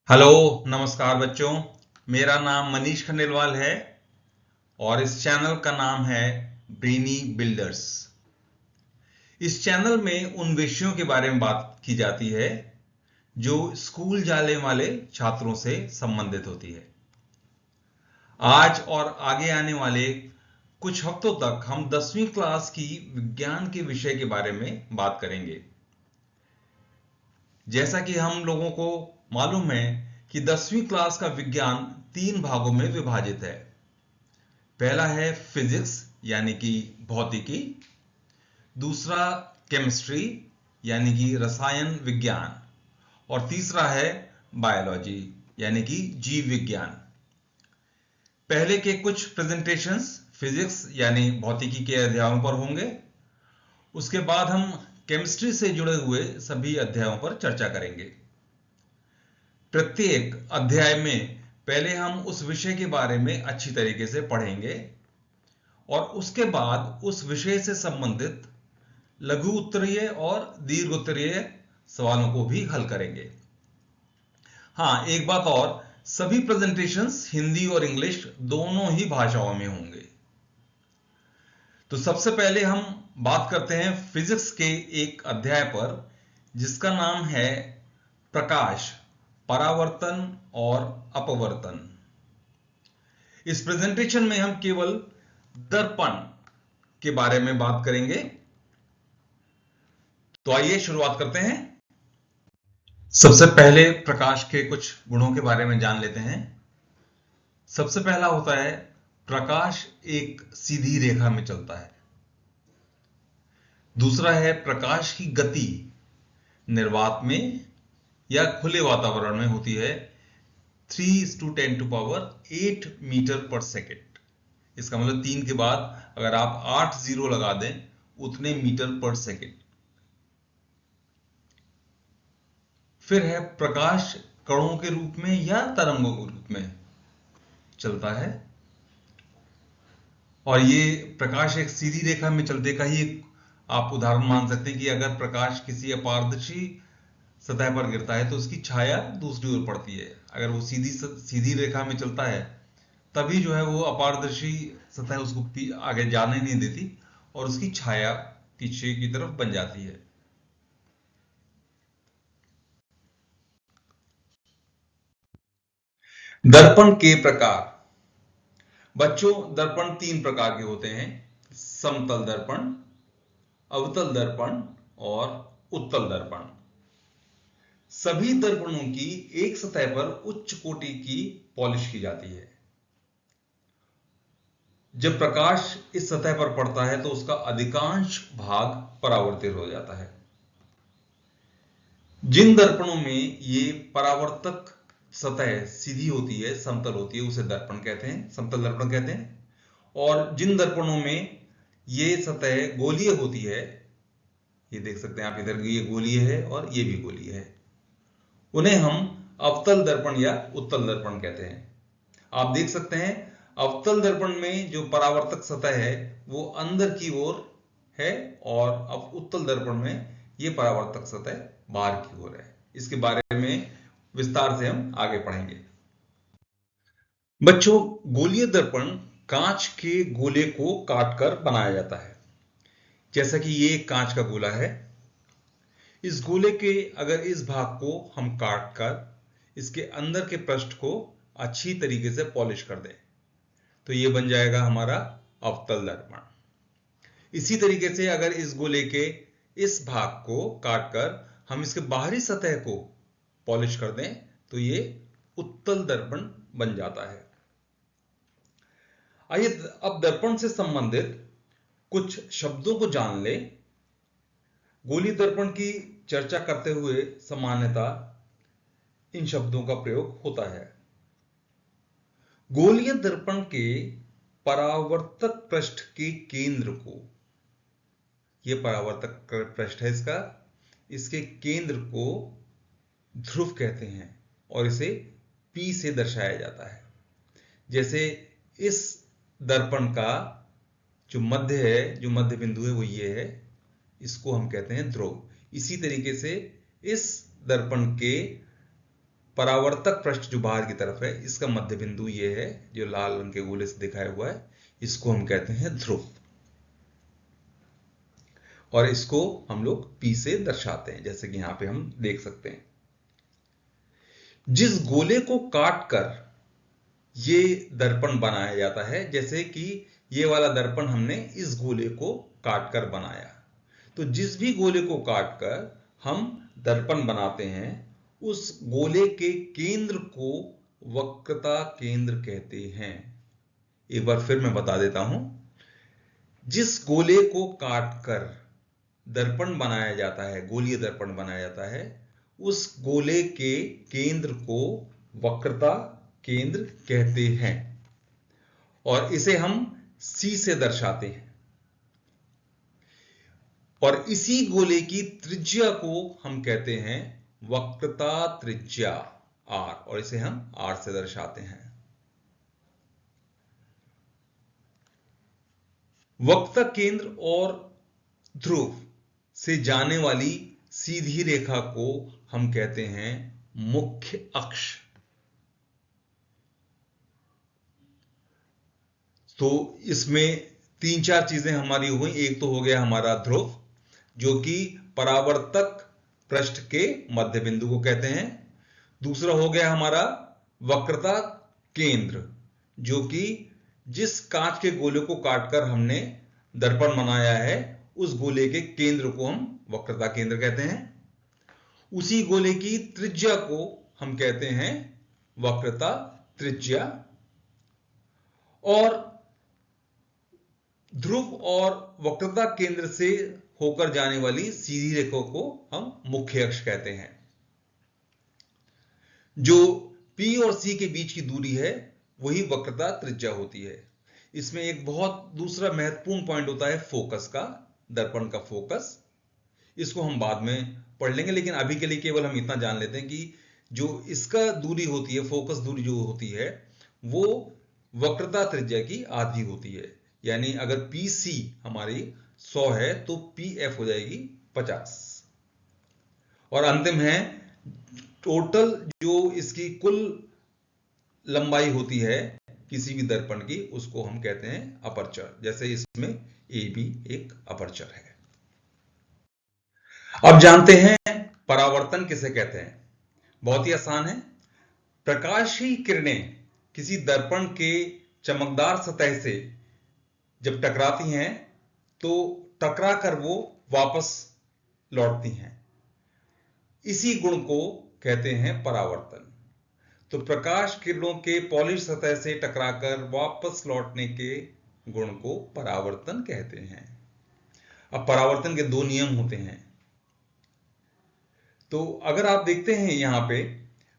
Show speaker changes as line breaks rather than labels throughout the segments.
Hello, नमस्कार बच्चों। मेरा नाम मनीष खंडेलवाल है और इस चैनल का नाम है ब्रेनी बिल्डर्स। इस चैनल में उन विषयों के बारे में बात की जाती है जो स्कूल जाने वाले छात्रों से संबंधित होती है। आज और आगे आने वाले कुछ हफ्तों तक हम 10वीं क्लास की विज्ञान के विषय के बारे में बात करेंगे। जैसा कि हम लोगों को मालूम है कि 10वीं क्लास का विज्ञान 3 भागों में विभाजित है। पहला है फिजिक्स यानी कि भौतिकी, दूसरा केमिस्ट्री यानी कि रसायन विज्ञान, और तीसरा है बायोलॉजी यानी कि जीव विज्ञान। पहले के कुछ प्रेजेंटेशंस फिजिक्स यानी भौतिकी के अध्यायों पर होंगे। उसके बाद हम केमिस्ट्री से जुड़े हुए सभी अध्यायों पर चर्चा करेंगे। प्रत्येक अध्याय में पहले हम उस विषय के बारे में अच्छी तरीके से पढ़ेंगे और उसके बाद उस विषय से संबंधित लघु उत्तरीय और दीर्घ उत्तरीय सवालों को भी हल करेंगे। हाँ, एक बात और, सभी प्रेजेंटेशंस हिंदी और इंग्लिश दोनों ही भाषाओं में होंगे। तो सबसे पहले हम बात करते हैं फिजिक्स के एक अध्याय पर जिसका नाम है प्रकाश, परावर्तन और अपवर्तन। इस प्रेजेंटेशन में हम केवल दर्पण के बारे में बात करेंगे। तो आइए शुरुआत करते हैं। सबसे पहले प्रकाश के कुछ गुणों के बारे में जान लेते हैं। सबसे पहला होता है प्रकाश एक सीधी रेखा में चलता है। दूसरा है प्रकाश की गति निर्वात में या खुले वातावरण में होती है 3×10⁸ मीटर पर सेकेंड। इसका मतलब 3 के बाद अगर आप 8 जीरो लगा दें उतने मीटर पर सेकेंड। फिर है प्रकाश कणों के रूप में या तरंगों के रूप में चलता है, और ये प्रकाश एक सीधी रेखा में चलने का ही एक आप उदाहरण मान सकते हैं कि अगर प्रकाश किसी अपारदर्शी सतह पर गिरता है तो उसकी छाया दूसरी ओर पड़ती है। अगर वो सीधी रेखा में चलता है तभी जो है वो अपारदर्शी सतह उसको आगे जाने नहीं देती और उसकी छाया पीछे की तरफ बन जाती है। दर्पण के प्रकार। बच्चों, दर्पण 3 प्रकार के होते हैं: समतल दर्पण, अवतल दर्पण और उत्तल दर्पण। सभी दर्पणों की एक सतह पर उच्च कोटि की पॉलिश की जाती है। जब प्रकाश इस सतह पर पड़ता है तो उसका अधिकांश भाग परावर्तित हो जाता है। जिन दर्पणों में ये परावर्तक सतह सीधी होती है, समतल होती है, उसे दर्पण कहते हैं, समतल दर्पण कहते हैं। और जिन दर्पणों में ये सतह गोलीय होती है, ये देख सकते हैं आप इधर, ये गोलीय है और ये भी गोलीय है, उन्हें हम अवतल दर्पण या उत्तल दर्पण कहते हैं। आप देख सकते हैं अवतल दर्पण में जो परावर्तक सतह है वो अंदर की ओर है और अब उत्तल दर्पण में ये परावर्तक सतह बाहर की ओर है। इसके बारे में विस्तार से हम आगे पढ़ेंगे। बच्चों, गोलीय दर्पण कांच के गोले को काटकर बनाया जाता है। जैसा कि ये एक कांच का गोला है, इस गोले के अगर इस भाग को हम काटकर इसके अंदर के पृष्ठ को अच्छी तरीके से पॉलिश कर दें तो ये बन जाएगा हमारा अवतल दर्पण। इसी तरीके से अगर इस गोले के इस भाग को काटकर हम इसके बाहरी सतह को पॉलिश कर दें तो ये उत्तल दर्पण बन जाता है। आइए अब दर्पण से संबंधित कुछ शब्दों को जान ले। गोलीय दर्पण की चर्चा करते हुए सामान्यतः इन शब्दों का प्रयोग होता है। गोलीय दर्पण के परावर्तक पृष्ठ के केंद्र को, यह परावर्तक पृष्ठ है इसके केंद्र को ध्रुव कहते हैं और इसे P से दर्शाया जाता है। जैसे इस दर्पण का जो मध्य है, जो मध्य बिंदु है वो ये है, इसको हम कहते हैं ध्रुव। इसी तरीके से इस दर्पण के परावर्तक पृष्ठ जो बाहर की तरफ है, इसका मध्य बिंदु ये है जो लाल रंग के गोले से दिखाया हुआ है, इसको हम कहते हैं ध्रुव, और इसको हम लोग P से दर्शाते हैं, जैसे कि यहां पे हम देख सकते हैं। जिस गोले को काटकर ये दर्पण बनाया जाता है, जैसे कि ये वाला दर्पण हमने इस गोले को काटकर बनाया, तो जिस भी गोले को काटकर हम दर्पण बनाते हैं, उस गोले के केंद्र को वक्रता केंद्र कहते हैं। एक बार फिर मैं बता देता हूं, जिस गोले को काटकर दर्पण बनाया जाता है, गोलीय दर्पण बनाया जाता है, उस गोले के केंद्र को वक्रता केंद्र कहते हैं, और इसे हम C से दर्शाते हैं। और इसी गोले की त्रिज्या को हम कहते हैं वक्रता त्रिज्या R, और इसे हम R से दर्शाते हैं। वक्रता केंद्र और ध्रुव से जाने वाली सीधी रेखा को हम कहते हैं मुख्य अक्ष। तो इसमें तीन चार चीजें हमारी हुई। एक तो हो गया हमारा ध्रुव, जो कि परावर्तक पृष्ठ के मध्य बिंदु को कहते हैं। दूसरा हो गया हमारा वक्रता केंद्र, जो कि जिस कांच के गोले को काटकर हमने दर्पण बनाया है, उस गोले के केंद्र को हम वक्रता केंद्र कहते हैं। उसी गोले की त्रिज्या को हम कहते हैं वक्रता त्रिज्या। और ध्रुव और वक्रता केंद्र से होकर जाने वाली सीधी रेखा को हम मुख्य अक्ष कहते हैं। जो P और C के बीच की दूरी है, वही वक्रता त्रिज्या होती है। इसमें एक बहुत दूसरा महत्वपूर्ण पॉइंट होता है फोकस का, दर्पण का फोकस। इसको हम बाद में पढ़ लेंगे, लेकिन अभी के लिए केवल हम इतना जान लेते हैं कि जो इसका दूरी होती है, फोकस दूरी जो होती है, वो वक्रता त्रिज्या की आधी होती है। यानी अगर PC हमारी 100 है तो PF हो जाएगी 50। और अंतिम है टोटल, जो इसकी कुल लंबाई होती है किसी भी दर्पण की, उसको हम कहते हैं अपर्चर। जैसे इसमें AB एक अपर्चर है। अब जानते हैं परावर्तन किसे कहते हैं। बहुत ही आसान है। प्रकाशीय किरणें किसी दर्पण के चमकदार सतह से जब टकराती हैं, तो टकराकर वो वापस लौटती हैं। इसी गुण को कहते हैं परावर्तन। तो प्रकाश किरणों के पॉलिश सतह से टकराकर वापस लौटने के गुण को परावर्तन कहते हैं। अब परावर्तन के दो नियम होते हैं। तो अगर आप देखते हैं यहां पे,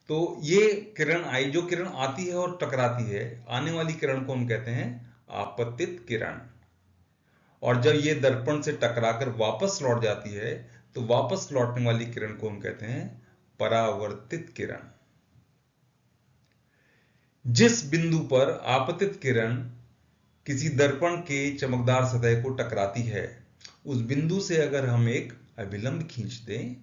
तो ये किरण आई, जो किरण आती है और टकराती है, आने वाली किरण को हम कहते हैं आपतित किरण। और जब ये दर्पण से टकराकर वापस लौट जाती है, तो वापस लौटने वाली किरण को हम कहते हैं परावर्तित किरण। जिस बिंदु पर आपतित किरण किसी दर्पण के चमकदार सतह को टकराती है, उस बिंदु से अगर हम एक अभिलंब खींच दें,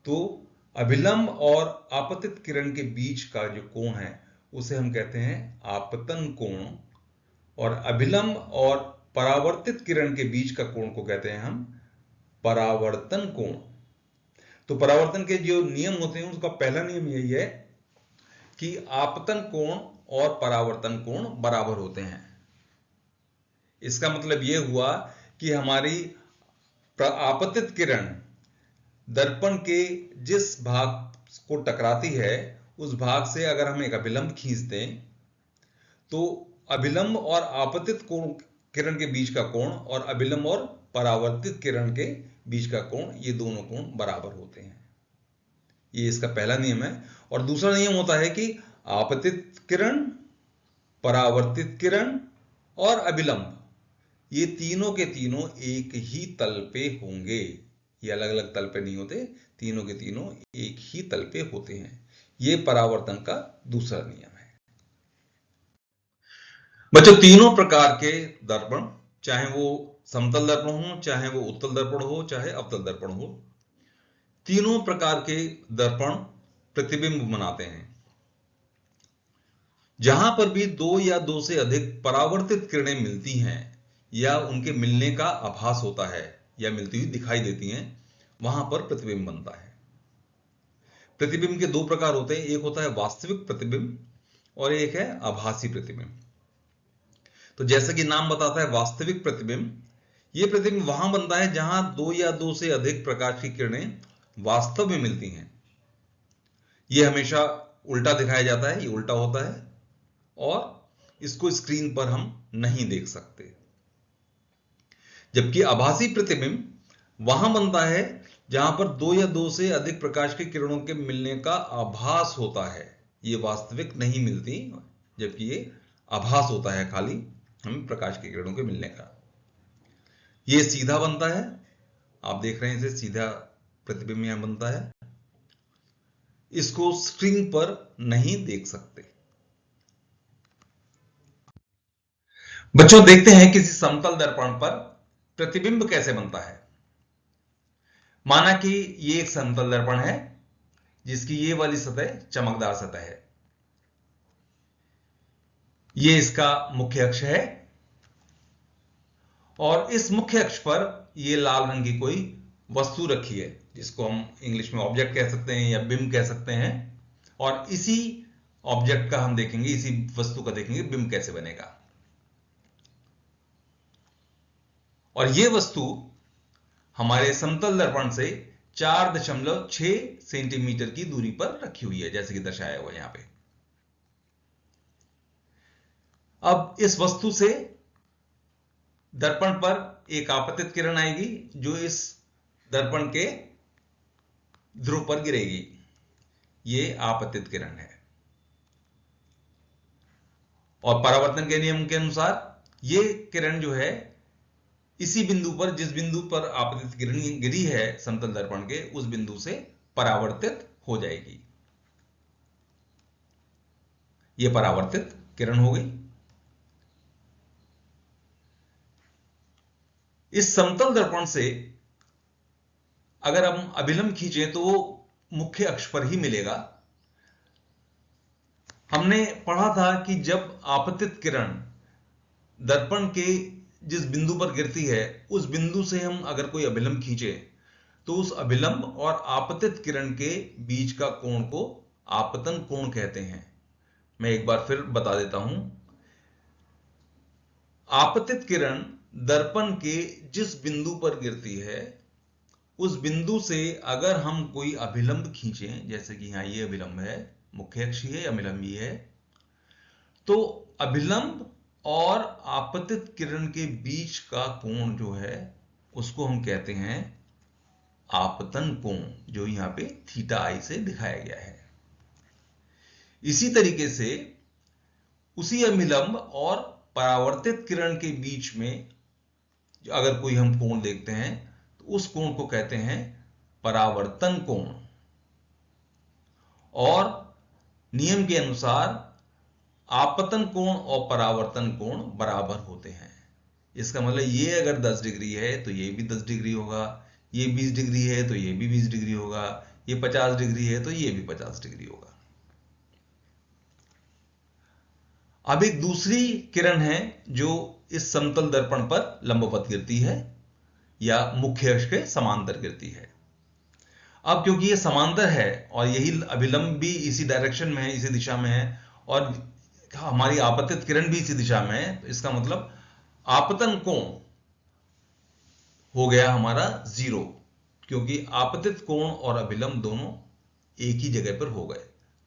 तो अभिलंब और आपतित किरण के बीच का जो कोण है, उसे हम कहते हैं आपतन कोण। और अभिलंब और परावर्तित किरण के बीच का कोण को कहते हैं हम परावर्तन कोण। तो परावर्तन के जो नियम होते हैं, उसका पहला नियम यही है कि आपतन कोण और परावर्तन कोण बराबर होते हैं। इसका मतलब यह हुआ कि हमारी आपतित किरण दर्पण के जिस भाग को टकराती है, उस भाग से अगर हम एक अभिलंब खींच दें, तो अभिलंब और आपतित किरण के बीच का कोण और अभिलंब और परावर्तित किरण के बीच का कोण, ये दोनों कोण बराबर होते हैं। ये इसका पहला नियम है। और दूसरा नियम होता है कि आपतित किरण, परावर्तित किरण और अभिलंब, ये तीनों के तीनों एक ही तल पे होंगे। ये अलग अलग तल पे नहीं होते, तीनों के तीनों एक ही तल पे होते हैं। ये परावर्तन का दूसरा नियम है। बच्चों, तीनों प्रकार के दर्पण, चाहे वो समतल दर्पण हो, चाहे वो उत्तल दर्पण हो, चाहे अवतल दर्पण हो, तीनों प्रकार के दर्पण प्रतिबिंब बनाते हैं। जहां पर भी दो या दो से अधिक परावर्तित किरणें मिलती हैं या उनके मिलने का आभास होता है या मिलती हुई दिखाई देती हैं, वहां पर प्रतिबिंब बनता है। प्रतिबिंब के दो प्रकार होते हैं, एक होता है वास्तविक प्रतिबिंब और एक है आभासी प्रतिबिंब। तो जैसे कि नाम बताता है वास्तविक प्रतिबिंब, यह प्रतिबिंब वहां बनता है जहां दो या दो से अधिक प्रकाश की किरणें वास्तव में मिलती हैं। यह हमेशा उल्टा दिखाया जाता है, यह उल्टा होता है और इसको स्क्रीन पर हम नहीं देख सकते। जबकि आभासी प्रतिबिंब वहां बनता है जहां पर दो या दो से अधिक प्रकाश की किरणों के मिलने का आभास होता है। ये वास्तविक नहीं मिलती, जबकि ये आभास होता है खाली हमें प्रकाश की किरणों के मिलने का। ये सीधा बनता है, आप देख रहे हैं इसे सीधा प्रतिबिंब यहां बनता है, इसको स्क्रीन पर नहीं देख सकते। बच्चों देखते हैं किसी समतल दर्पण पर प्रतिबिंब कैसे बनता है। माना कि ये एक समतल दर्पण है जिसकी ये वाली सतह चमकदार सतह है, ये इसका मुख्य अक्ष है और इस मुख्य अक्ष पर ये लाल रंग की कोई वस्तु रखी है जिसको हम इंग्लिश में ऑब्जेक्ट कह सकते हैं या बिंब कह सकते हैं। और इसी ऑब्जेक्ट का हम देखेंगे, इसी वस्तु का देखेंगे बिंब कैसे बनेगा। और यह वस्तु हमारे समतल दर्पण से 4.6 सेंटीमीटर की दूरी पर रखी हुई है, जैसे कि दर्शाया हुआ यहां पे। अब इस वस्तु से दर्पण पर एक आपतित किरण आएगी जो इस दर्पण के ध्रुव पर गिरेगी। यह आपतित किरण है और परावर्तन के नियम के अनुसार यह किरण जो है इसी बिंदु पर, जिस बिंदु पर आपतित किरण गिरी है समतल दर्पण के, उस बिंदु से परावर्तित हो जाएगी। यह परावर्तित किरण हो गई। इस समतल दर्पण से अगर हम अभिलंब खींचें तो वो मुख्य अक्ष पर ही मिलेगा। हमने पढ़ा था कि जब आपतित किरण दर्पण के जिस बिंदु पर गिरती है उस बिंदु से हम अगर कोई अभिलंब खींचे तो उस अभिलंब और आपतित किरण के बीच का कोण को आपतन कोण कहते हैं। मैं एक बार फिर बता देता हूं। आपतित किरण दर्पण के जिस बिंदु पर गिरती है उस बिंदु से अगर हम कोई अभिलंब खींचें, जैसे कि यहां ये अभिलंब है, मुख्य अक्ष है, अभिलंब ये है, तो अभिलंब और आपतित किरण के बीच का कोण जो है उसको हम कहते हैं आपतन कोण, जो यहां पे थीटा आई से दिखाया गया है। इसी तरीके से उसी अभिलंब और परावर्तित किरण के बीच में अगर कोई हम कोण देखते हैं तो उस कोण को कहते हैं परावर्तन कोण। और नियम के अनुसार आपतन कोण और परावर्तन कोण बराबर होते हैं। इसका मतलब ये अगर 10 डिग्री है तो ये भी 10 डिग्री होगा, ये 20 डिग्री है तो ये भी 20 डिग्री होगा, ये 50 डिग्री है तो ये भी 50 डिग्री होगा। अब एक दूसरी किरण है जो इस समतल दर्पण पर लंबवत गिरती है या मुख्य अक्ष के समांतर गिरती है। अब क्योंकि ये समांतर है और यही अभिलंब भी इसी डायरेक्शन में है, इसी दिशा में है, और हमारी आपतित किरण भी इसी दिशा में है, तो इसका मतलब आपतन कोण हो गया हमारा 0, क्योंकि आपतित कोण और अभिलंब दोनों एक ही जगह पर हो गए,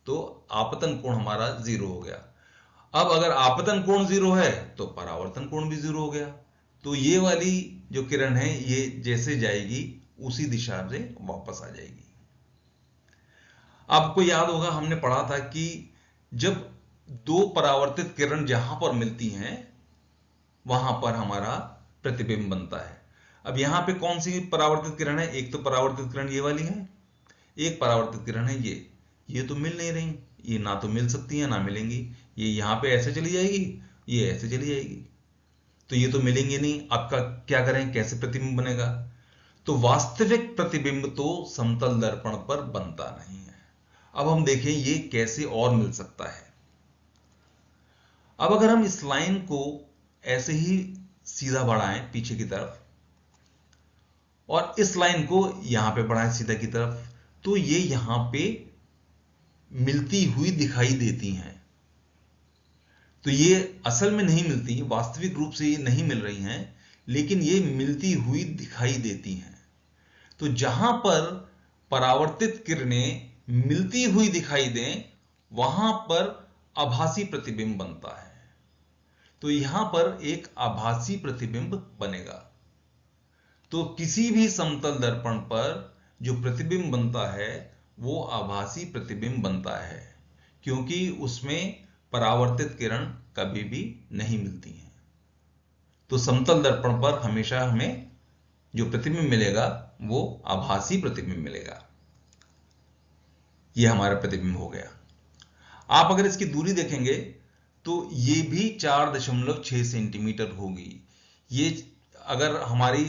तो आपतन कोण हमारा 0 हो गया। अब अगर आपतन कोण 0 है तो परावर्तन कोण भी 0 हो गया। तो ये वाली जो किरण है ये जैसे जाएगी उसी दिशा से वापस आ जाएगी। आपको याद होगा हमने पढ़ा था कि जब दो परावर्तित किरण जहां पर मिलती हैं वहां पर हमारा प्रतिबिंब बनता है। अब यहां पे कौन सी परावर्तित किरण है? एक तो परावर्तित किरण ये वाली है, एक परावर्तित किरण है ये तो मिल नहीं रही, ये ना तो मिल सकती है ना मिलेंगी। ये यहां पे ऐसे चली जाएगी, ये ऐसे चली जाएगी, तो ये तो मिलेंगे नहीं। आपका क्या करें, कैसे प्रतिबिंब बनेगा? तो वास्तविक प्रतिबिंब तो समतल दर्पण पर बनता नहीं है। अब हम देखें ये कैसे और मिल सकता है। अब अगर हम इस लाइन को ऐसे ही सीधा बढ़ाएं पीछे की तरफ और इस लाइन को यहां पे बढ़ाएं सीधा की तरफ, तो ये यहां पे मिलती हुई दिखाई देती हैं। तो ये असल में नहीं मिलती, वास्तविक रूप से ये नहीं मिल रही हैं, लेकिन ये मिलती हुई दिखाई देती हैं। तो जहां पर परावर्तित किरणें मिलती हुई दिखाई दें, वहां पर आभासी प्रतिबिंब बनता है। तो यहां पर एक आभासी प्रतिबिंब बनेगा। तो किसी भी समतल दर्पण पर जो प्रतिबिंब बनता है वो आभासी प्रतिबिंब बनता है, क्योंकि उसमें परावर्तित किरण कभी भी नहीं मिलती हैं। तो समतल दर्पण पर हमेशा हमें जो प्रतिबिंब मिलेगा वो आभासी प्रतिबिंब मिलेगा। ये हमारा प्रतिबिंब हो गया। आप अगर इसकी दूरी देखेंगे तो ये भी 4.6 सेंटीमीटर होगी। ये अगर हमारी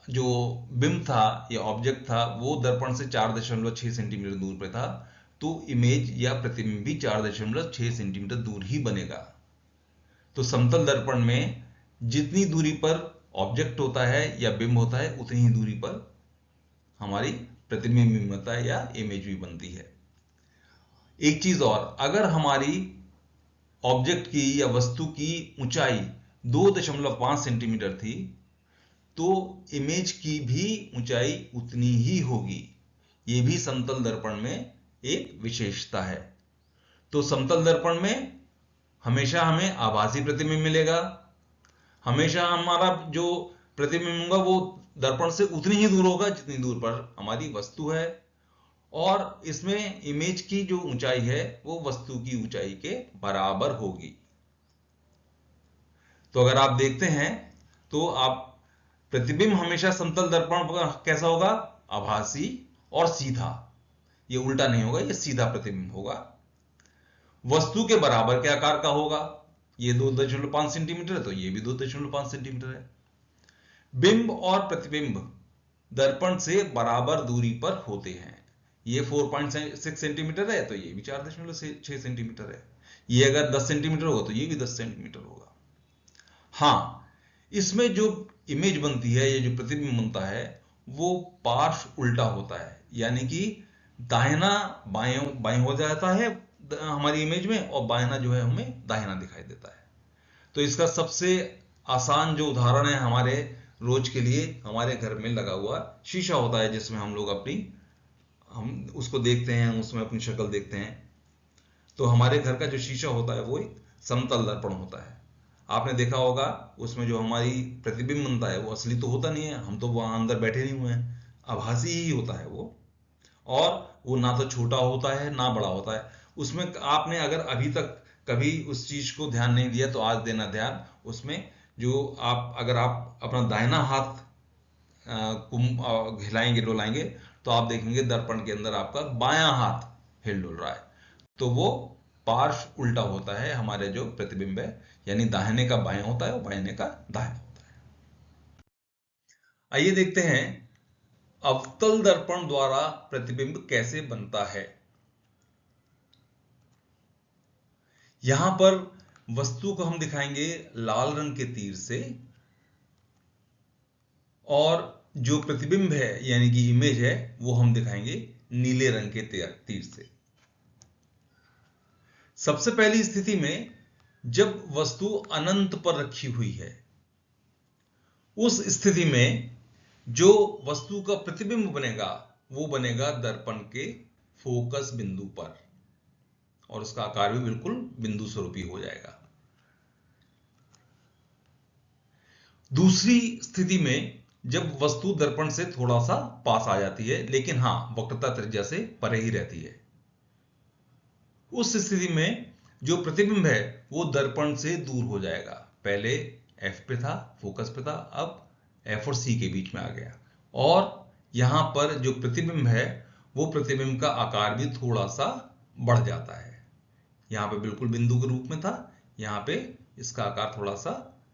जो बिंब था या ऑब्जेक्ट था वो दर्पण से 4.6 सेंटीमीटर दूर पे था, तो इमेज या प्रतिबिंब भी 4.6 सेंटीमीटर दूर ही बनेगा। तो समतल दर्पण में जितनी दूरी पर ऑब्जेक्ट होता है या बिंब होता है उतनी ही दूरी पर हमारी प्रतिबिंब भी बनता है या इमेज भी बनती है। एक चीज और, अगर हमारी ऑब्जेक्ट की या वस्तु की ऊंचाई 2.5 सेंटीमीटर थी तो इमेज की भी ऊंचाई उतनी ही होगी। यह भी समतल दर्पण में एक विशेषता है। तो समतल दर्पण में हमेशा हमें आभासी प्रतिबिंब मिलेगा। हमेशा हमारा जो प्रतिबिंब होगा वो दर्पण से उतनी ही दूर होगा जितनी दूर पर हमारी वस्तु है, और इसमें इमेज की जो ऊंचाई है वो वस्तु की ऊंचाई के बराबर होगी। तो अगर आप देखते हैं तो आप प्रतिबिंब हमेशा समतल दर्पण पर कैसा होगा? आभासी और सीधा। ये उल्टा नहीं होगा, ये सीधा प्रतिबिंब होगा। वस्तु के बराबर के आकार का होगा। ये 2.5 सेंटीमीटर है तो ये भी 2.5 सेंटीमीटर है। बिंब और प्रतिबिंब दर्पण से बराबर दूरी पर होते हैं। ये 4.6 सेंटीमीटर है तो ये भी 4.6 सेंटीमीटर है। ये अगर 10 सेंटीमीटर होगा तो ये भी 10 सेंटीमीटर होगा। हां, इसमें जो इमेज बनती है, ये जो प्रतिबिंब बनता है वो पार्श्व उल्टा होता है, यानी कि दाहिना बाएं हो जाता है हमारी इमेज में, और बायां जो है हमें दाहिना दिखाई देता है। तो इसका सबसे आसान जो उदाहरण है हमारे रोज के लिए, हमारे घर में लगा हुआ शीशा होता है जिसमें हम लोग हम उसको देखते हैं, उसमें अपनी शक्ल देखते हैं। तो हमारे घर का जो शीशा होता है वो एक समतल दर्पण होता है। आपने देखा होगा उसमें जो हमारी प्रतिबिंब बनता है वो असली तो होता नहीं है, हम तो वहां अंदर बैठे नहीं हुए हैं, आभासी ही होता है वो। और वो ना तो छोटा होता है ना बड़ा होता है। उसमें आपने अगर अभी तक कभी उस चीज को ध्यान नहीं दिया तो आज देना ध्यान। उसमें जो अगर आप अपना दाहिना हाथ हिलाएंगे डुलाएंगे तो आप देखेंगे दर्पण के अंदर आपका बायां हाथ हिल डुल रहा है। तो वो पार्श्व उल्टा होता है हमारे जो प्रतिबिंब है, यानी दाहिने का बायां होता है और बाएं का दाहिना होता है। आइए देखते हैं अवतल दर्पण द्वारा प्रतिबिंब कैसे बनता है। यहां पर वस्तु को हम दिखाएंगे लाल रंग के तीर से, और जो प्रतिबिंब है यानी कि इमेज है वो हम दिखाएंगे नीले रंग के तीर से। सबसे पहली स्थिति में जब वस्तु अनंत पर रखी हुई है, उस स्थिति में जो वस्तु का प्रतिबिंब बनेगा वो बनेगा दर्पण के फोकस बिंदु पर, और उसका आकार भी बिल्कुल बिंदु स्वरूपी हो जाएगा। दूसरी स्थिति में जब वस्तु दर्पण से थोड़ा सा पास आ जाती है, लेकिन हां वक्रता त्रिज्या से परे ही रहती है, उस स्थिति में जो प्रतिबिंब है वो दर्पण से दूर हो जाएगा। पहले F पे था, फोकस पे था, अब F और C के बीच में आ गया, और यहां पर जो प्रतिबिंब है वो प्रतिबिंब का आकार भी थोड़ा सा बढ़ जाता है। यहां पे बिल्कुल बिंदु के रूप में था, यहां पे इसका आकार थोड़ा सा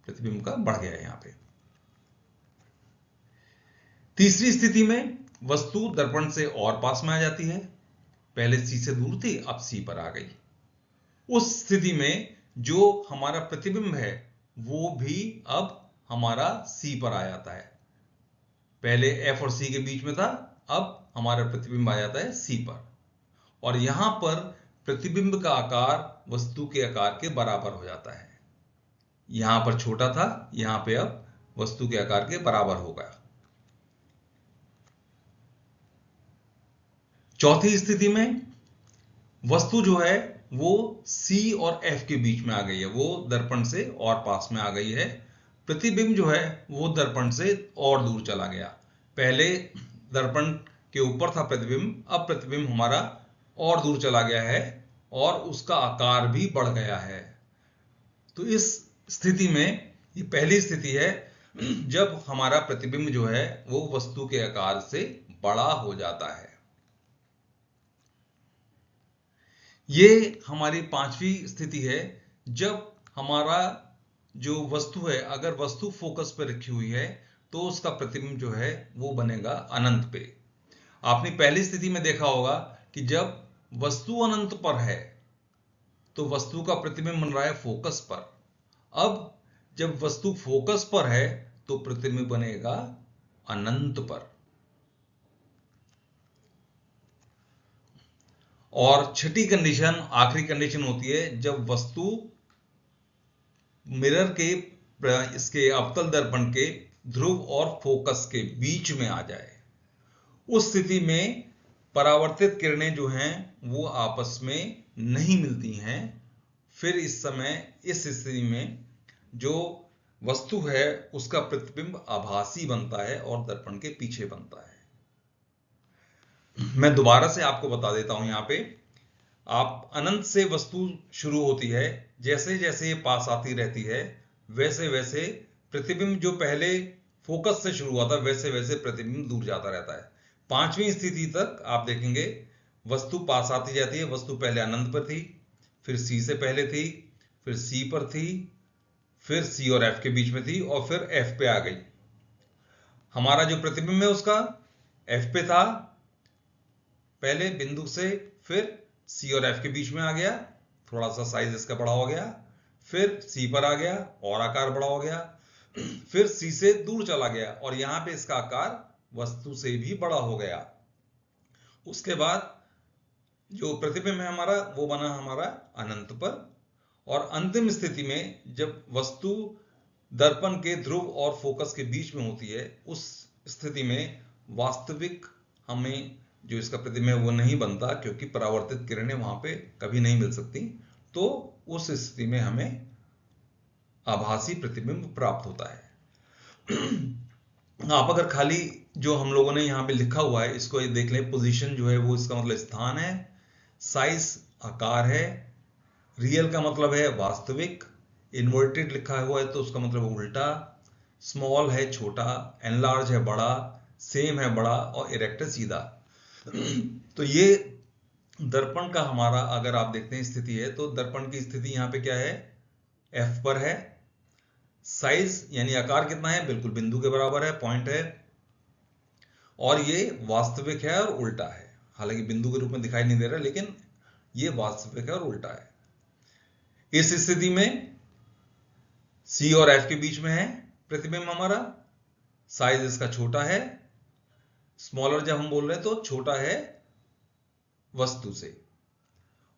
प्रतिबिंब का बढ़ गया है यहां पे। तीसरी स्थिति में वस्तु दर्पण से और पास में आ जाती है। पहले C से दूर थी, अब C पर आ गई। उस स्थिति में जो हमारा प्रतिबिंब है वो भी अब हमारा C पर आ जाता है। पहले F और C के बीच में था, अब हमारा प्रतिबिंब आ जाता है C पर, और यहां पर प्रतिबिंब का आकार वस्तु के आकार के बराबर हो जाता है। यहां पर छोटा था, यहां पे अब वस्तु के आकार के बराबर हो गया। चौथी स्थिति में वस्तु जो है वो C और F के बीच में आ गई है, वो दर्पण से और पास में आ गई है। प्रतिबिंब जो है वो दर्पण से और दूर चला गया। पहले दर्पण के ऊपर था प्रतिबिंब, अब प्रतिबिंब हमारा और दूर चला गया है और उसका आकार भी बढ़ गया है। तो इस स्थिति में, ये पहली स्थिति है जब हमारा प्रतिबिंब जो है वो वस्तु के आकार से बड़ा हो जाता है। ये हमारी पांचवी स्थिति है जब हमारा जो वस्तु है, अगर वस्तु फोकस पर रखी हुई है तो उसका प्रतिबिंब जो है वो बनेगा अनंत पे। आपने पहली स्थिति में देखा होगा कि जब वस्तु अनंत पर है तो वस्तु का प्रतिबिंब बन रहा है फोकस पर। अब जब वस्तु फोकस पर है तो प्रतिबिंब बनेगा अनंत पर। और छठी कंडीशन, आखिरी कंडीशन होती है जब वस्तु मिरर के, इसके अवतल दर्पण के ध्रुव और फोकस के बीच में आ जाए। उस स्थिति में परावर्तित किरणें जो हैं वो आपस में नहीं मिलती हैं। फिर इस स्थिति में जो वस्तु है उसका प्रतिबिंब आभासी बनता है और दर्पण के पीछे बनता है। मैं दोबारा से आपको बता देता हूं, यहां पे आप अनंत से वस्तु शुरू होती है, जैसे जैसे ये पास आती रहती है वैसे वैसे प्रतिबिंब जो पहले फोकस से शुरू हुआ था वैसे वैसे प्रतिबिंब दूर जाता रहता है। पांचवी स्थिति तक आप देखेंगे वस्तु पास आती जाती है। वस्तु पहले अनंत पर थी, फिर C से पहले थी, फिर C पर थी, फिर C और F के बीच में थी और फिर F पे आ गई। हमारा जो प्रतिबिंब है उसका F पे था पहले बिंदु से, फिर C और F के बीच में आ गया, थोड़ा सा साइज इसका बड़ा हो गया, फिर C पर आ गया और आकार बड़ा हो गया, फिर C से दूर चला गया और यहां पे इसका आकार वस्तु से भी बड़ा हो गया। उसके बाद जो प्रतिबिंब है हमारा वो बना हमारा अनंत पर। और अंतिम स्थिति में जब वस्तु दर्पण के ध्रुव और फोकस के बीच में होती है, उस स्थिति में वास्तविक हमें जो इसका प्रतिबिंब है वो नहीं बनता, क्योंकि परावर्तित किरणें वहां पे कभी नहीं मिल सकती। तो उस स्थिति में हमें आभासी प्रतिबिंब प्राप्त होता है। आप अगर खाली जो हम लोगों ने यहाँ पे लिखा हुआ है इसको देख लें, पोजीशन जो है वो इसका मतलब स्थान है, साइज आकार है, रियल का मतलब है वास्तविक, इन्वर्टेड लिखा हुआ है तो उसका मतलब उल्टा, स्मॉल है छोटा, एनलार्ज है बड़ा, सेम है बड़ा और इरेक्ट है सीधा। तो ये दर्पण का हमारा अगर आप देखते हैं स्थिति है, तो दर्पण की स्थिति यहाँ पे क्या है, F पर है। साइज यानी आकार कितना है, बिल्कुल बिंदु के बराबर है, पॉइंट है, और ये वास्तविक है और उल्टा है। हालांकि बिंदु के रूप में दिखाई नहीं दे रहा, लेकिन ये वास्तविक है और उल्टा है। इस स्थिति में C और F के बीच में है प्रतिबिंब हमारा, साइज इसका छोटा है, स्मॉलर जब हम बोल रहे हैं तो छोटा है वस्तु से,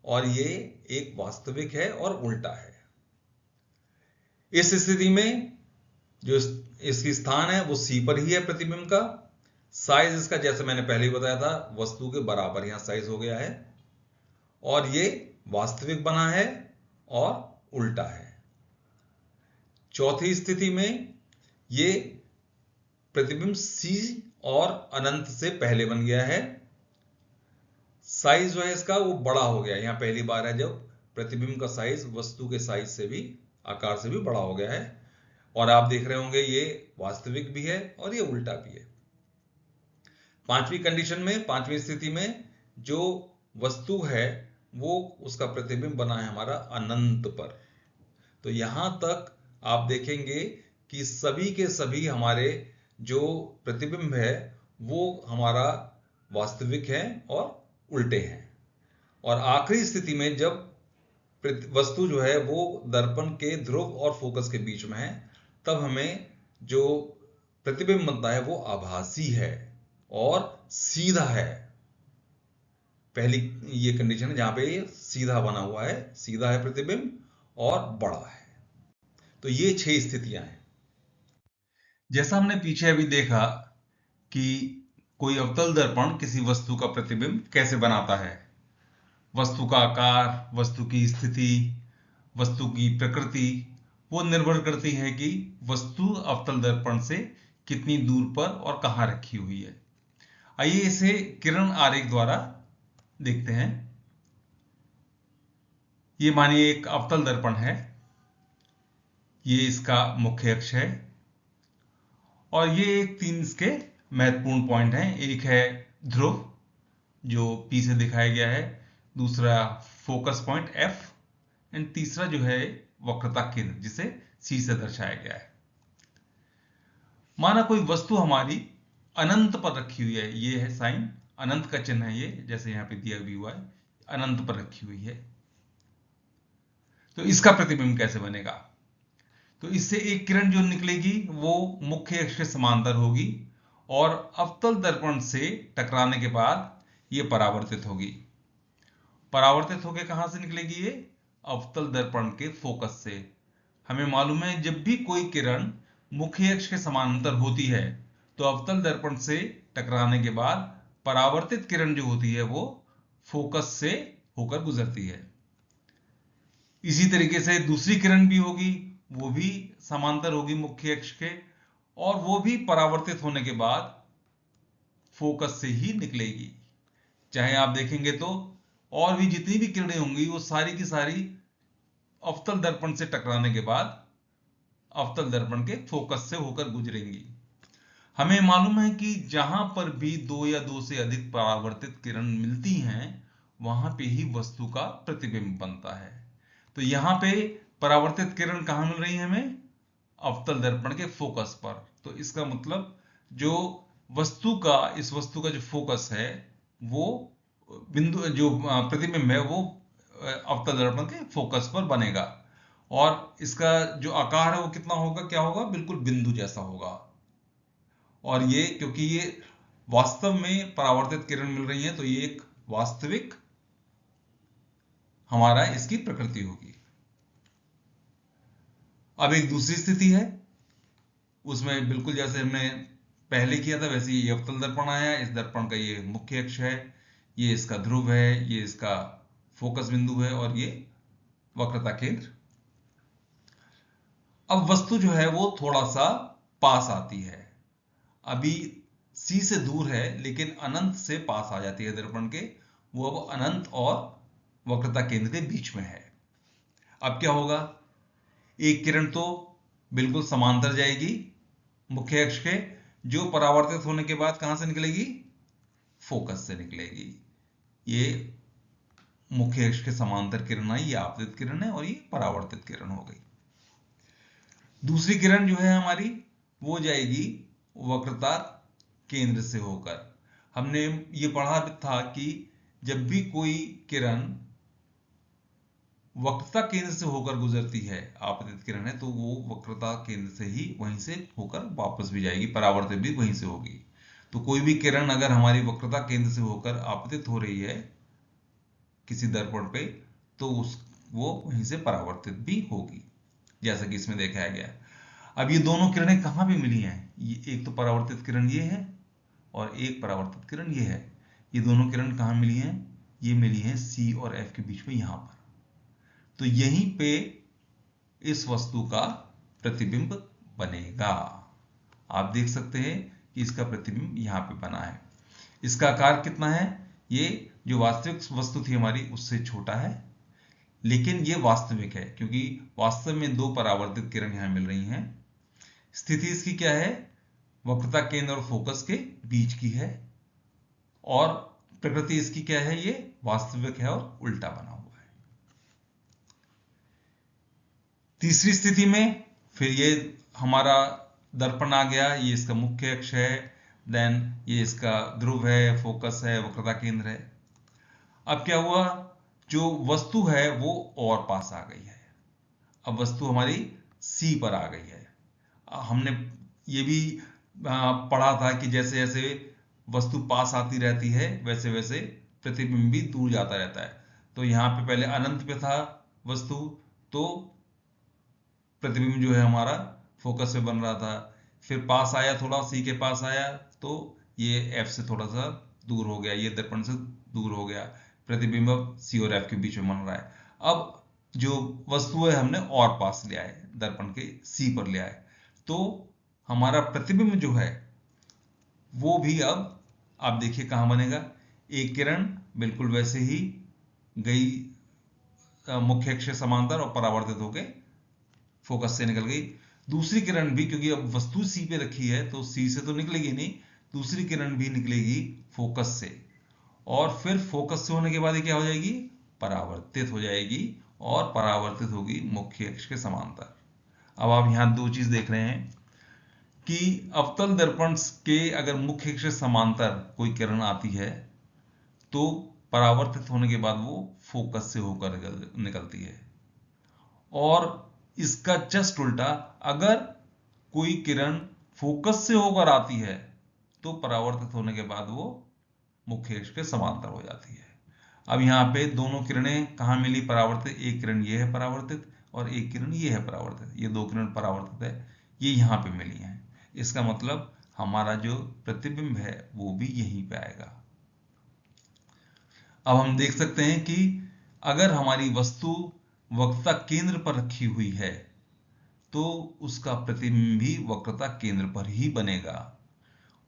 और ये एक वास्तविक है और उल्टा है। इस स्थिति में जो इसकी स्थान है वो C पर ही है प्रतिबिंब का, साइज इसका जैसे मैंने पहले ही बताया था वस्तु के बराबर यहां साइज हो गया है, और ये वास्तविक बना है और उल्टा है। चौथी स्थिति में ये प्रतिबिंब C और अनंत से पहले बन गया है, साइज जो है इसका वो बड़ा हो गया। यहां पहली बार है जब प्रतिबिंब का साइज वस्तु के साइज से भी, आकार से भी बड़ा हो गया है, और आप देख रहे होंगे ये वास्तविक भी है और ये उल्टा भी है। पांचवी कंडीशन में, पांचवी स्थिति में जो वस्तु है वो उसका प्रतिबिंब बना है हमारा अनंत पर। तो यहां तक आप देखेंगे कि सभी के सभी हमारे जो प्रतिबिंब है वो हमारा वास्तविक है और उल्टे हैं। और आखिरी स्थिति में जब वस्तु जो है वो दर्पण के ध्रुव और फोकस के बीच में है, तब हमें जो प्रतिबिंब बनता है वो आभासी है और सीधा है। पहली ये कंडीशन है जहां पे ये सीधा बना हुआ है, सीधा है प्रतिबिंब और बड़ा है। तो ये 6 स्थितियां हैं। जैसा हमने पीछे अभी देखा कि कोई अवतल दर्पण किसी वस्तु का प्रतिबिंब कैसे बनाता है। वस्तु का आकार, वस्तु की स्थिति, वस्तु की प्रकृति, वो निर्भर करती है कि वस्तु अवतल दर्पण से कितनी दूर पर और कहां रखी हुई है। आइए इसे किरण आरेख द्वारा देखते हैं। ये मानिए एक अवतल दर्पण है, ये इसका मुख्य अक्ष है और ये एक 3 इसके महत्वपूर्ण पॉइंट हैं। एक है ध्रुव जो P से दिखाया गया है, दूसरा फोकस पॉइंट F एंड तीसरा जो है वक्रता केंद्र जिसे C से दर्शाया गया है। माना कोई वस्तु हमारी अनंत पर रखी हुई है, ये है साइन, अनंत का चिन्ह है ये, जैसे यहां पे दिया भी हुआ है, अनंत पर रखी हुई है। तो इसका प्रतिबिंब कैसे बनेगा? तो इससे एक किरण जो निकलेगी वो मुख्य अक्ष के समांतर होगी और अवतल दर्पण से टकराने के बाद ये परावर्तित होगी। परावर्तित होकर कहां से निकलेगी? ये अवतल दर्पण के फोकस से। हमें मालूम है जब भी कोई किरण मुख्य अक्ष के समांतर होती है तो अवतल दर्पण से टकराने के बाद परावर्तित किरण जो होती है वो फोकस से होकर गुजरती है। इसी तरीके से दूसरी किरण भी होगी, वो भी समांतर होगी मुख्य अक्ष के और वो भी परावर्तित होने के बाद फोकस से ही निकलेगी। चाहे आप देखेंगे तो और भी जितनी भी किरणें होंगी वो सारी की सारी अवतल दर्पण से टकराने के बाद अवतल दर्पण के फोकस से होकर गुजरेंगी। हमें मालूम है कि जहां पर भी 2 या 2 से अधिक परावर्तित किरण मिलती हैं वहां पे ही वस्तु का प्रतिबिंब बनता है। तो यहां पे परावर्तित किरण कहां मिल रही है हमें? अवतल दर्पण के फोकस पर। तो इसका मतलब जो इस वस्तु का जो फोकस है वो बिंदु, जो प्रतिबिंब है वो अवतल दर्पण के फोकस पर बनेगा और इसका जो आकार है वो कितना होगा, क्या होगा? बिल्कुल बिंदु जैसा होगा। और ये क्योंकि ये वास्तव में परावर्तित किरण मिल रही है तो ये एक वास्तविक हमारा इसकी प्रकृति होगी। अब एक दूसरी स्थिति है, उसमें बिल्कुल जैसे हमने पहले किया था वैसे ये अवतल दर्पण आया, इस दर्पण का ये मुख्य अक्ष है, ये इसका ध्रुव है, ये इसका फोकस बिंदु है और ये वक्रता केंद्र। अब वस्तु जो है वो थोड़ा सा पास आती है, अभी C से दूर है लेकिन अनंत से पास आ जाती है दर्पण के, वो अब अनंत और वक्रता केंद्र के बीच में है। अब क्या होगा? एक किरण तो बिल्कुल समांतर जाएगी मुख्य अक्ष के, जो परावर्तित होने के बाद कहां से निकलेगी? फोकस से निकलेगी। ये मुख्य अक्ष के समांतर किरण है, ये आपतित किरण है और ये परावर्तित किरण हो गई। दूसरी किरण जो है हमारी वो जाएगी वक्रता केंद्र से होकर। हमने ये पढ़ा था कि जब भी कोई किरण वक्रता केंद्र से होकर गुजरती है, आपतित किरण है, तो वो वक्रता केंद्र से ही वहीं से होकर वापस भी जाएगी, परावर्तित भी वहीं से होगी। तो कोई भी किरण अगर हमारी वक्रता केंद्र से होकर आपतित हो रही है किसी दर्पण पे तो वो वहीं से परावर्तित भी होगी, जैसा कि इसमें दिखाया गया है। अब ये दोनों किरणें कहां पे मिली हैं? ये एक तो परावर्तित किरण ये है और एक परावर्तित किरण ये है। ये दोनों किरण कहां मिली हैं? ये मिली हैं C और F के बीच में, यहां पर। तो यहीं पे इस वस्तु का प्रतिबिंब बनेगा। आप देख सकते हैं कि इसका प्रतिबिंब यहां पे बना है। इसका आकार कितना है? ये जो वास्तविक वस्तु थी हमारी उससे छोटा है, लेकिन ये वास्तविक है क्योंकि वास्तव में 2 परावर्तित किरण यहां मिल रही हैं। स्थिति इसकी क्या है? वक्रता केंद्र और फोकस के बीच की है और प्रकृति इसकी क्या है? ये वास्तविक है और उल्टा बना हुआ है। तीसरी स्थिति में फिर ये हमारा दर्पण आ गया, ये इसका मुख्य अक्ष है, देन ये इसका ध्रुव है, फोकस है, वक्रता केंद्र है। अब क्या हुआ? जो वस्तु है वो और पास आ गई है। अब वस्तु हमारी सी पर आ गई है। हमने ये भी पढ़ा था कि जैसे जैसे वस्तु पास आती रहती है वैसे वैसे प्रतिबिंब भी दूर जाता रहता है। तो यहाँ पे पहले अनंत पे था वस्तु, तो प्रतिबिंब जो है हमारा फोकस से बन रहा था। फिर पास आया, थोड़ा सी के पास आया, तो ये एफ से थोड़ा सा दूर हो गया, ये दर्पण से दूर हो गया। प्रतिबिंब अब सी और एफ के बीच में बन रहा है। अब जो वस्तु है हमने और पास ले आए, दर्पण के सी पर ले आए, तो हमारा प्रतिबिंब जो है वो भी अब आप देखिए कहाँ बनेगा। एक किरण बिल्कुल वैसे ही गई मुख्य अक्ष समांतर और परावर्तित होके फोकस से निकल गई। दूसरी किरण भी, क्योंकि अब वस्तु सी पे रखी है तो सी से तो निकलेगी नहीं, दूसरी किरण भी निकलेगी फोकस से, और फिर फोकस से होने के बाद ये क्या हो जाएगी, परावर्तित हो जाएगी, और परावर्तित होगी मुख्य अक्ष के समांतर। अब आप यहां दो चीज देख रहे हैं कि अवतल दर्पण के अगर मुख्य अक्ष समांतर कोई किरण आती है तो परावर्तित होने के बाद वो फोकस से होकर निकलती है, और इसका जस्ट उल्टा अगर कोई किरण फोकस से होकर आती है तो परावर्तित होने के बाद वो मुख्य अक्ष के समांतर हो जाती है। अब यहाँ पे दोनों किरणें कहाँ मिली परावर्तित, एक किरण ये है परावर्तित और एक किरण ये है परावर्तित, ये दो किरण परावर्तित है, ये यहाँ पे मिली हैं। इसका मतलब हमारा जो प्रतिबिंब है वो भी यहीं पे आएगा। अब हम देख सकते हैं कि अगर हमारी वस्तु वक्रता केंद्र पर रखी हुई है तो उसका प्रतिबिंब भी वक्रता केंद्र पर ही बनेगा,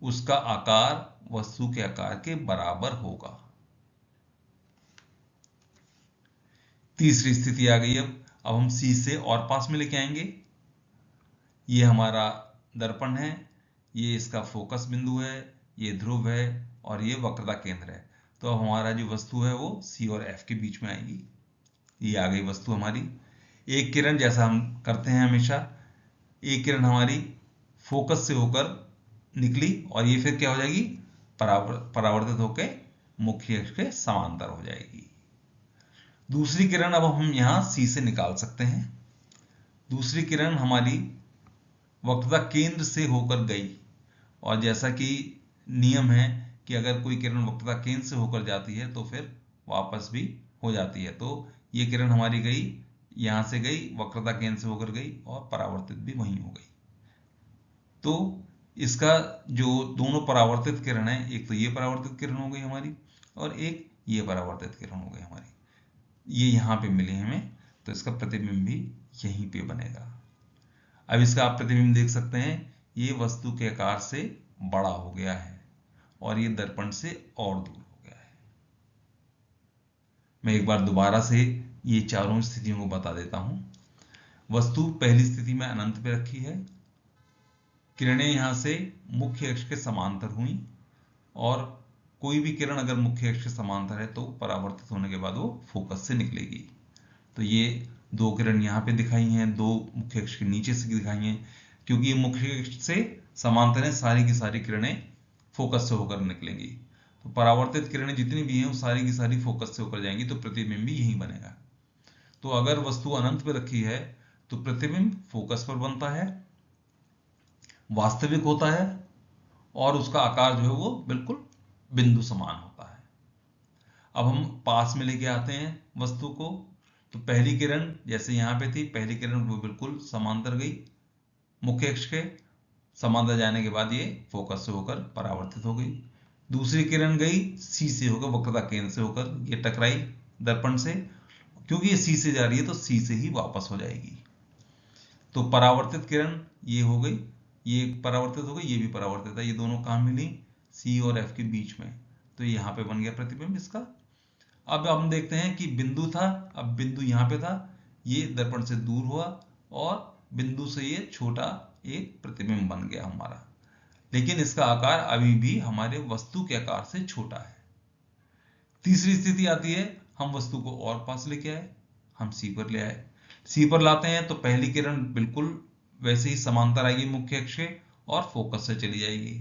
उसका आकार वस्तु के आकार के बराबर होगा। तीसरी स्थिति आ गई। अब हम सी से और पास में लेके आएंगे। ये हमारा दर्पण है, ये इसका फोकस बिंदु है, ये ध्रुव है और ये वक्रता केंद्र है। तो अब हमारा जो वस्तु है वो सी और एफ के बीच में आएगी। ये आ गई वस्तु हमारी। एक किरण, जैसा हम करते हैं हमेशा, एक किरण हमारी फोकस से होकर निकली और ये फिर क्या हो जाएगी, परावर्तित होकर मुख्य अक्ष के समांतर हो जाएगी। दूसरी किरण अब हम यहां सी से निकाल सकते हैं। दूसरी किरण हमारी वक्रता केंद्र से होकर गई, और जैसा कि नियम है कि अगर कोई किरण वक्रता केंद्र से होकर जाती है तो फिर वापस भी हो जाती है। तो ये किरण हमारी गई, यहां से गई, वक्रता केंद्र से होकर गई और परावर्तित भी वहीं हो गई। तो इसका जो दोनों परावर्तित किरण है, एक तो ये परावर्तित किरण हो गई हमारी और एक ये परावर्तित किरण हो गई हमारी, ये यहां पे मिले हमें, तो इसका प्रतिबिंब भी यहीं पे बनेगा। अब इसका आप प्रतिबिंब देख सकते हैं, ये वस्तु के आकार से बड़ा हो गया है और ये दर्पण से और दूर हो गया है। मैं एक बार दोबारा से ये चारों स्थितियों को बता देता हूं। वस्तु पहली स्थिति में अनंत पे रखी है, किरणें यहां से मुख्य अक्ष के समांतर हुई, और कोई भी किरण अगर मुख्य अक्ष के समांतर है तो परावर्तित होने के बाद वो फोकस से निकलेगी। तो ये दो किरण यहाँ पे दिखाई हैं, दो मुख्य अक्ष के नीचे से दिखाई हैं, क्योंकि ये मुख्य अक्ष से समांतर है, सारी की सारी किरणें फोकस से होकर निकलेंगी। तो परावर्तित किरणें जितनी भी हैं वो सारी की सारी फोकस से होकर जाएंगी, तो प्रतिबिंब भी यहीं बनेगा। तो अगर वस्तु अनंत पे रखी है तो प्रतिबिंब फोकस पर बनता है, वास्तविक होता है, और उसका आकार जो है वो बिल्कुल बिंदु समान होता है। अब हम पास में लेके आते हैं वस्तु को। तो पहली किरण जैसे यहां पे थी, पहली किरण वो बिल्कुल समांतर गई, मुख्य अक्ष के समांतर जाने के बाद ये फोकस से होकर परावर्तित हो गई। दूसरी किरण गई सी से होकर, वक्रता केंद्र से होकर ये टकराई दर्पण से, क्योंकि ये सी से जा रही है तो सी से ही वापस हो जाएगी। तो परावर्तित किरण ये हो गई, ये परावर्तित हो गई, ये भी परावर्तित है, ये दोनों कहाँ मिली, सी और एफ के बीच में। तो यहाँ पे बन गया प्रतिबिंब इसका। अब हम देखते हैं कि बिंदु था, अब बिंदु यहाँ पे था, ये दर्पण से दूर हुआ और बिंदु से ये छोटा एक प्रतिबिंब बन गया हमारा, लेकिन इसका आकार अभी भी हमारे वस्तु के आकार से छोटा है। तीसरी स्थिति आती है, हम वस्तु को और पास लेके आए, हम सी पर ले आए। सी पर लाते हैं तो पहली किरण बिल्कुल वैसे ही समांतर आएगी मुख्य अक्ष के और फोकस से चली जाएगी।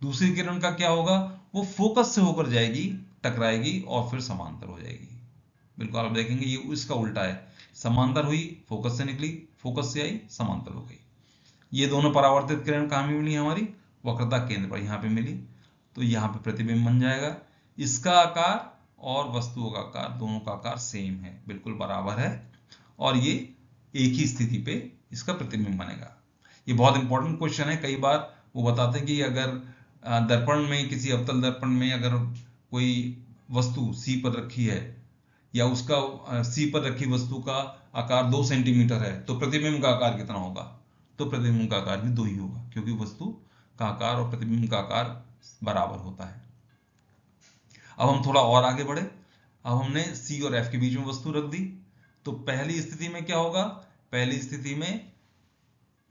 दूसरी किरण का क्या होगा, वो फोकस से होकर जाएगी, टकराएगी और फिर समांतर हो जाएगी। बिल्कुल आप देखेंगे ये इसका उल्टा है, समांतर हुई फोकस से निकली, फोकस से आई समांतर हो गई। ये दोनों परावर्तित किरण कहाँ मिली हमारी, वक्रता केंद्र पर यहाँ पे मिली, तो यहाँ पे प्रतिबिंब बन जाएगा। इसका आकार और वस्तुओं का आकार, दोनों का आकार सेम है, बिल्कुल बराबर है, और ये एक ही स्थिति पे इसका प्रतिबिंब बनेगा। ये बहुत इंपॉर्टेंट क्वेश्चन है। कई बार वो बताते हैं कि अगर दर्पण में, किसी अवतल दर्पण में अगर कोई वस्तु सी पर रखी है, या उसका सी पर रखी वस्तु का आकार 2 सेंटीमीटर है, तो प्रतिबिंब का आकार कितना होगा, तो प्रतिबिंब का आकार भी 2 ही होगा, क्योंकि वस्तु का आकार और प्रतिबिंब का आकार बराबर होता है। अब हम थोड़ा और आगे बढ़े। अब हमने सी और एफ के बीच में वस्तु रख दी, तो पहली स्थिति में क्या होगा, पहली स्थिति में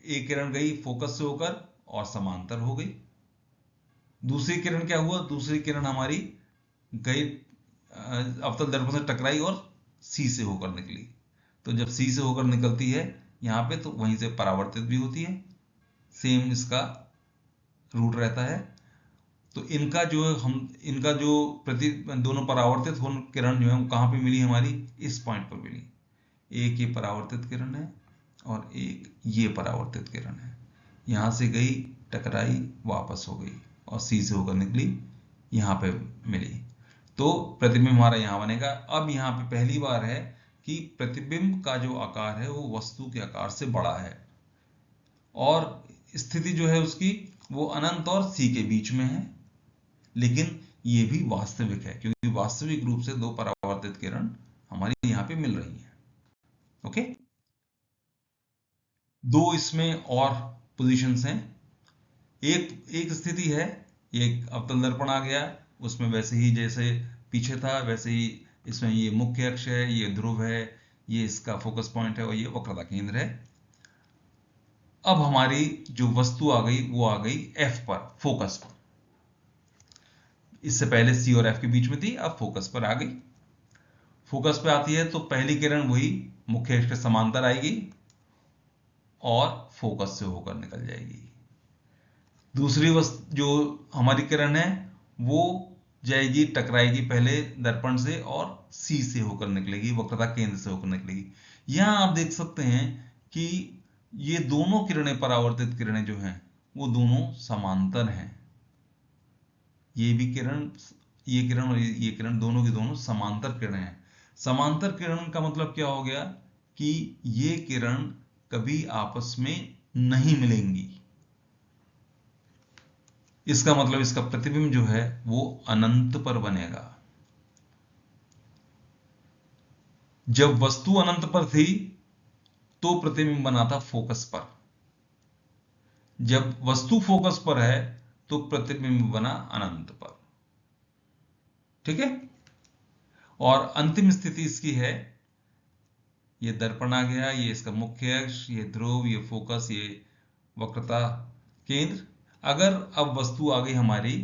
एक किरण गई फोकस से होकर और समांतर हो गई। दूसरी किरण क्या हुआ, दूसरी किरण हमारी गई अवतल दर्पण से टकराई और सी से होकर निकली। तो जब सी से होकर निकलती है यहाँ पे, तो वहीं से परावर्तित भी होती है, सेम इसका रूट रहता है। तो इनका जो दोनों परावर्तित किरण जो है वो कहाँ पे मिली हमारी, इस पॉइंट पर मिली। एक ये परावर्तित किरण है और एक ये परावर्तित किरण है, यहाँ से गई, टकराई, वापस हो गई और सी से होकर निकली, यहाँ पे मिली, तो प्रतिबिंब हमारा यहाँ बनेगा। अब यहाँ पे पहली बार है कि प्रतिबिंब का जो आकार है वो वस्तु के आकार से बड़ा है, और स्थिति जो है उसकी वो अनंत और सी के बीच में है, लेकिन ये भी वास्तविक है, क्योंकि वास्तविक रूप से दो परावर्तित किरण हमारी यहाँ पे मिल रही हैं। ओके, दो इसमें और पोजीशंस हैं। एक स्थिति है, ये अवतल दर्पण आ गया, उसमें वैसे ही जैसे पीछे था वैसे ही इसमें ये मुख्य अक्ष है, ये ध्रुव है, ये इसका फोकस पॉइंट है और ये वक्रता केंद्र है। अब हमारी जो वस्तु आ गई वो आ गई एफ पर, फोकस पर। इससे पहले सी और एफ के बीच में थी, अब फोकस पर आ गई। फोकस पे आती है तो पहली किरण वही मुख्य अक्ष के समांतर आएगी और फोकस से होकर निकल जाएगी। दूसरी वस्तु जो हमारी किरण है वो जाएगी, टकराएगी पहले दर्पण से और सी से होकर निकलेगी, वक्रता केंद्र से होकर निकलेगी। यहां आप देख सकते हैं कि ये दोनों किरणें, परावर्तित किरणें जो हैं वो दोनों समांतर हैं। ये किरण और ये किरण दोनों की दोनों समांतर किरणें हैं। समांतर किरण का मतलब क्या हो गया कि ये किरण कभी आपस में नहीं मिलेंगी। इसका मतलब इसका प्रतिबिंब जो है वो अनंत पर बनेगा। जब वस्तु अनंत पर थी तो प्रतिबिंब बना था फोकस पर, जब वस्तु फोकस पर है तो प्रतिबिंब बना अनंत पर। ठीक है, और अंतिम स्थिति इसकी है, ये दर्पण आ गया, ये इसका मुख्य अक्ष, ये ध्रुव, ये फोकस, ये वक्रता केंद्र। अगर अब वस्तु आ गई हमारी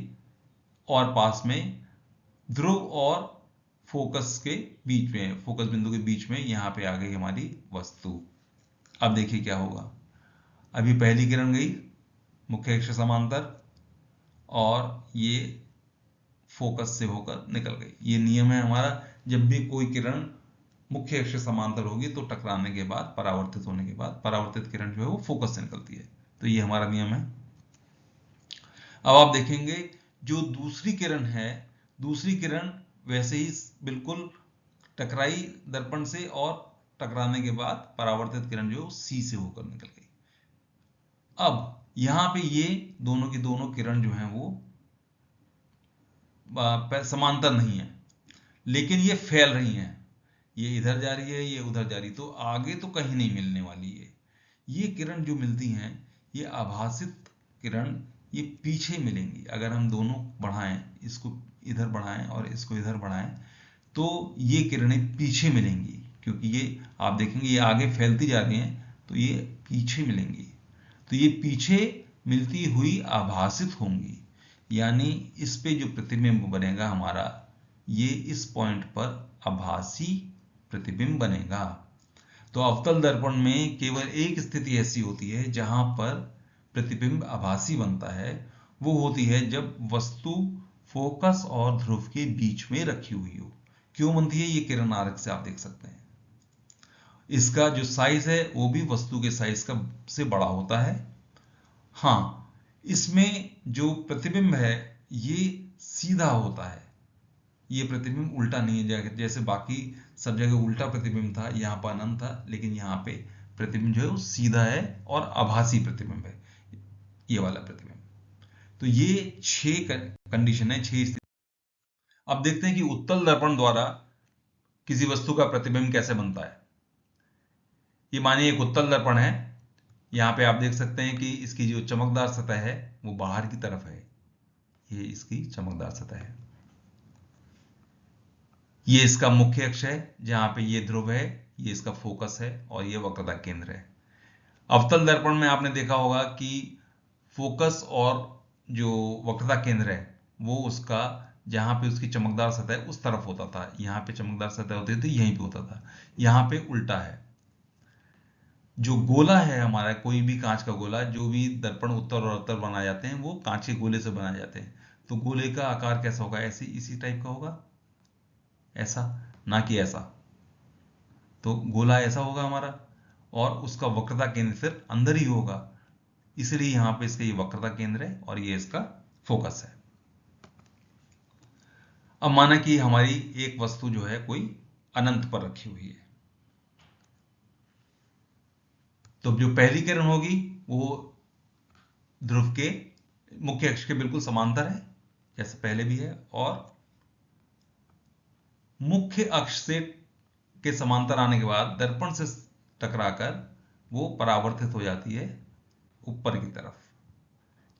और पास में ध्रुव और फोकस के बीच में, फोकस बिंदु के बीच में यहां पे आ गई हमारी वस्तु। अब देखिए क्या होगा। अभी पहली किरण गई मुख्य अक्ष समांतर और ये फोकस से होकर निकल गई। ये नियम है हमारा, जब भी कोई किरण मुख्य अक्ष समांतर होगी तो टकराने के बाद, परावर्तित होने के बाद, परावर्तित किरण जो है वो फोकस से निकलती है। तो ये हमारा नियम है। अब आप देखेंगे जो दूसरी किरण है, दूसरी किरण वैसे ही बिल्कुल टकराई दर्पण से और टकराने के बाद परावर्तित किरण जो सी से होकर निकल गई। अब यहां पे ये दोनों की दोनों किरण जो हैं वो समांतर नहीं है, लेकिन ये फैल रही हैं। ये इधर जा रही है, ये उधर जा रही, तो आगे तो कहीं नहीं मिलने वाली है। ये किरण जो मिलती हैं, ये आभासित किरण, ये पीछे मिलेंगी। अगर हम दोनों बढ़ाएं, इसको इधर बढ़ाएं और इसको इधर बढ़ाएं, तो ये किरणें पीछे मिलेंगी, क्योंकि ये आप देखेंगे ये आगे फैलती जा रही हैं, तो ये पीछे मिलेंगी। तो ये पीछे मिलती हुई आभासित होंगी, यानी इस पे जो प्रतिबिंब बनेगा हमारा, ये इस पॉइंट पर आभासी प्रतिबिंब बनेगा। तो अवतल दर्पण में केवल एक स्थिति ऐसी होती है जहां पर प्रतिबिंब आभासी बनता है, वो होती है जब वस्तु फोकस और ध्रुव के बीच में रखी हुई हो। क्यों बनती है? ये किरण आरेख से आप देख सकते हैं। इसका जो साइज है वो भी वस्तु के साइज का से बड़ा होता है। हाँ, इसमें जो प्रतिबिंब है ये सीधा होता है, ये प्रतिबिंब उल्टा नहीं है। जैसे बाकी सब जगह उल्टा प्रतिबिंब था, यहाँ पर अनंत था, लेकिन यहाँ पे प्रतिबिंब जो है वो सीधा है और आभासी प्रतिबिंब है, ये वाला प्रतिबिंब। तो ये 6 कंडीशन है, 6 स्थिति। अब देखते हैं कि उत्तल दर्पण द्वारा किसी वस्तु का प्रतिबिंब कैसे बनता है। ये मानिए एक उत्तल दर्पण है, यहाँ पे आप देख सकते हैं कि इसकी जो चमकदार सतह है वो बाहर की तरफ है, ये इसकी चमकदार सतह है। ये इसका मुख्य अक्ष है जहां पे ये ध्रुव है, ये इसका फोकस है और ये वक्रता केंद्र है। अवतल दर्पण में आपने देखा होगा कि फोकस और जो वक्रता केंद्र है वो उसका जहां पे उसकी चमकदार सतह है उस तरफ होता था, यहाँ पे चमकदार सतह होती थी यहीं पे होता था, यहाँ पे उल्टा है। जो गोला है हमारा, कोई भी कांच का गोला, जो भी दर्पण उत्तर और अवतल बनाए जाते हैं वो कांच के गोले से बनाए जाते हैं। तो गोले का आकार कैसा होगा? ऐसे इसी टाइप का होगा, ऐसा, ना कि ऐसा। तो गोला ऐसा होगा हमारा, और उसका वक्रता केंद्र फिर अंदर ही होगा, इसलिए यहां पे इसका ये वक्रता केंद्र है और ये इसका फोकस है। अब माना कि हमारी एक वस्तु जो है कोई अनंत पर रखी हुई है, तो जो पहली किरण होगी वो ध्रुव के मुख्य अक्ष के बिल्कुल समांतर है जैसे पहले भी है, और मुख्य अक्ष से के समांतर आने के बाद दर्पण से टकराकर वो परावर्तित हो जाती है ऊपर की तरफ,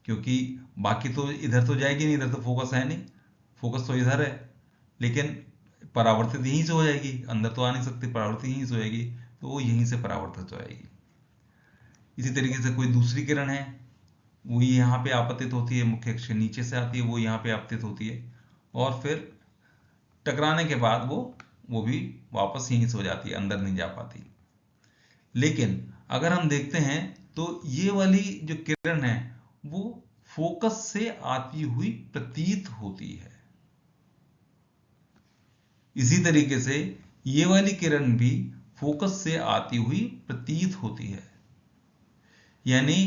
क्योंकि बाकी तो इधर तो जाएगी नहीं, इधर तो फोकस है नहीं, फोकस तो इधर है, लेकिन परावर्तित यहीं से हो जाएगी, अंदर तो आ नहीं सकती, परावर्तित यहीं से हो जाएगी, तो वो यहीं से परावर्तित हो जाएगी। इसी तरीके से कोई दूसरी किरण है, वो यहाँ पे आपतित होती है, मुख्य अक्ष के नीचे से आती है, वो यहाँ पे आपतित होती है, और फिर टकराने के बाद वो भी वापस यहीं से हो जाती है, अंदर नहीं जा पाती। लेकिन अगर हम देखते हैं तो ये वाली जो किरण है वो फोकस से आती हुई प्रतीत होती है। इसी तरीके से ये वाली किरण भी फोकस से आती हुई प्रतीत होती है। यानी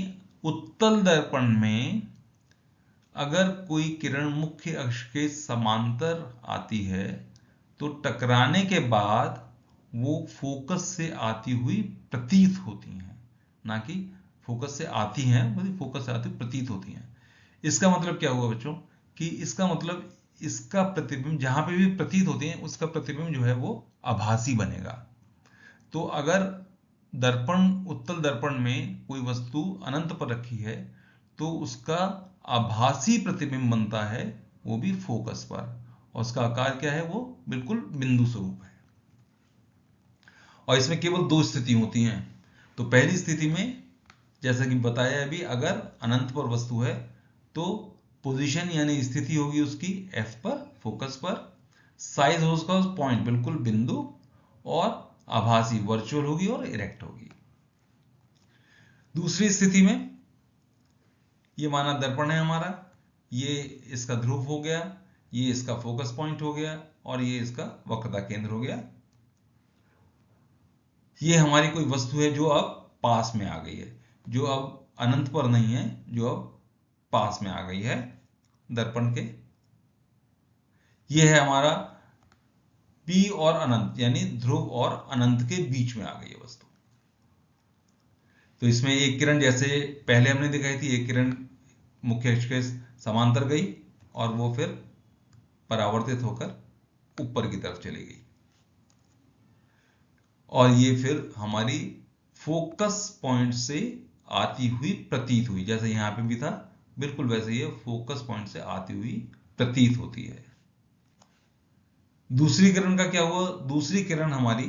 उत्तल दर्पण में अगर कोई किरण मुख्य अक्ष के समांतर आती है तो टकराने के बाद वो फोकस से आती हुई प्रतीत होती हैं, ना कि फोकस से आती हैं, बल्कि फोकस से आती हुई प्रतीत होती हैं। इसका मतलब क्या हुआ बच्चों? कि इसका मतलब इसका प्रतिबिंब जहां पे भी प्रतीत होती है उसका प्रतिबिंब जो है वो आभासी बनेगा। तो अगर दर्पण, उत्तल दर्पण में कोई वस्तु अनंत पर रखी है तो उसका आभासी प्रतिबिंब बनता है वो भी फोकस पर, और उसका आकार क्या है? वो बिल्कुल बिंदु स्वरूप है। और इसमें केवल 2 स्थिति होती हैं। तो पहली स्थिति में जैसा कि बताया अभी, अगर अनंत पर वस्तु है तो पोजीशन यानी स्थिति होगी उसकी F पर, फोकस पर, साइज हो उसका पॉइंट बिल्कुल बिंदु, और आभासी वर्चुअल होगी और इरेक्ट होगी। दूसरी स्थिति में ये माना दर्पण है हमारा, ये इसका ध्रुव हो गया, ये इसका फोकस पॉइंट हो गया, और ये इसका वक्रता केंद्र हो गया। ये हमारी कोई वस्तु है जो अब पास में आ गई है, जो अब अनंत पर नहीं है, जो अब पास में आ गई है दर्पण के। ये है हमारा P और अनंत, यानी ध्रुव और अनंत के बीच में आ गई है वस्तु। तो इसमें एक किरण जैसे पहले हमने दिखाई थी, एक किरण मुख्य अक्ष के समांतर गई और वो फिर परावर्तित होकर ऊपर की तरफ चली गई, और ये फिर हमारी फोकस पॉइंट से आती हुई प्रतीत हुई, जैसे यहां पे भी था बिल्कुल वैसे ही फोकस पॉइंट से आती हुई प्रतीत होती है। दूसरी किरण का क्या हुआ? दूसरी किरण हमारी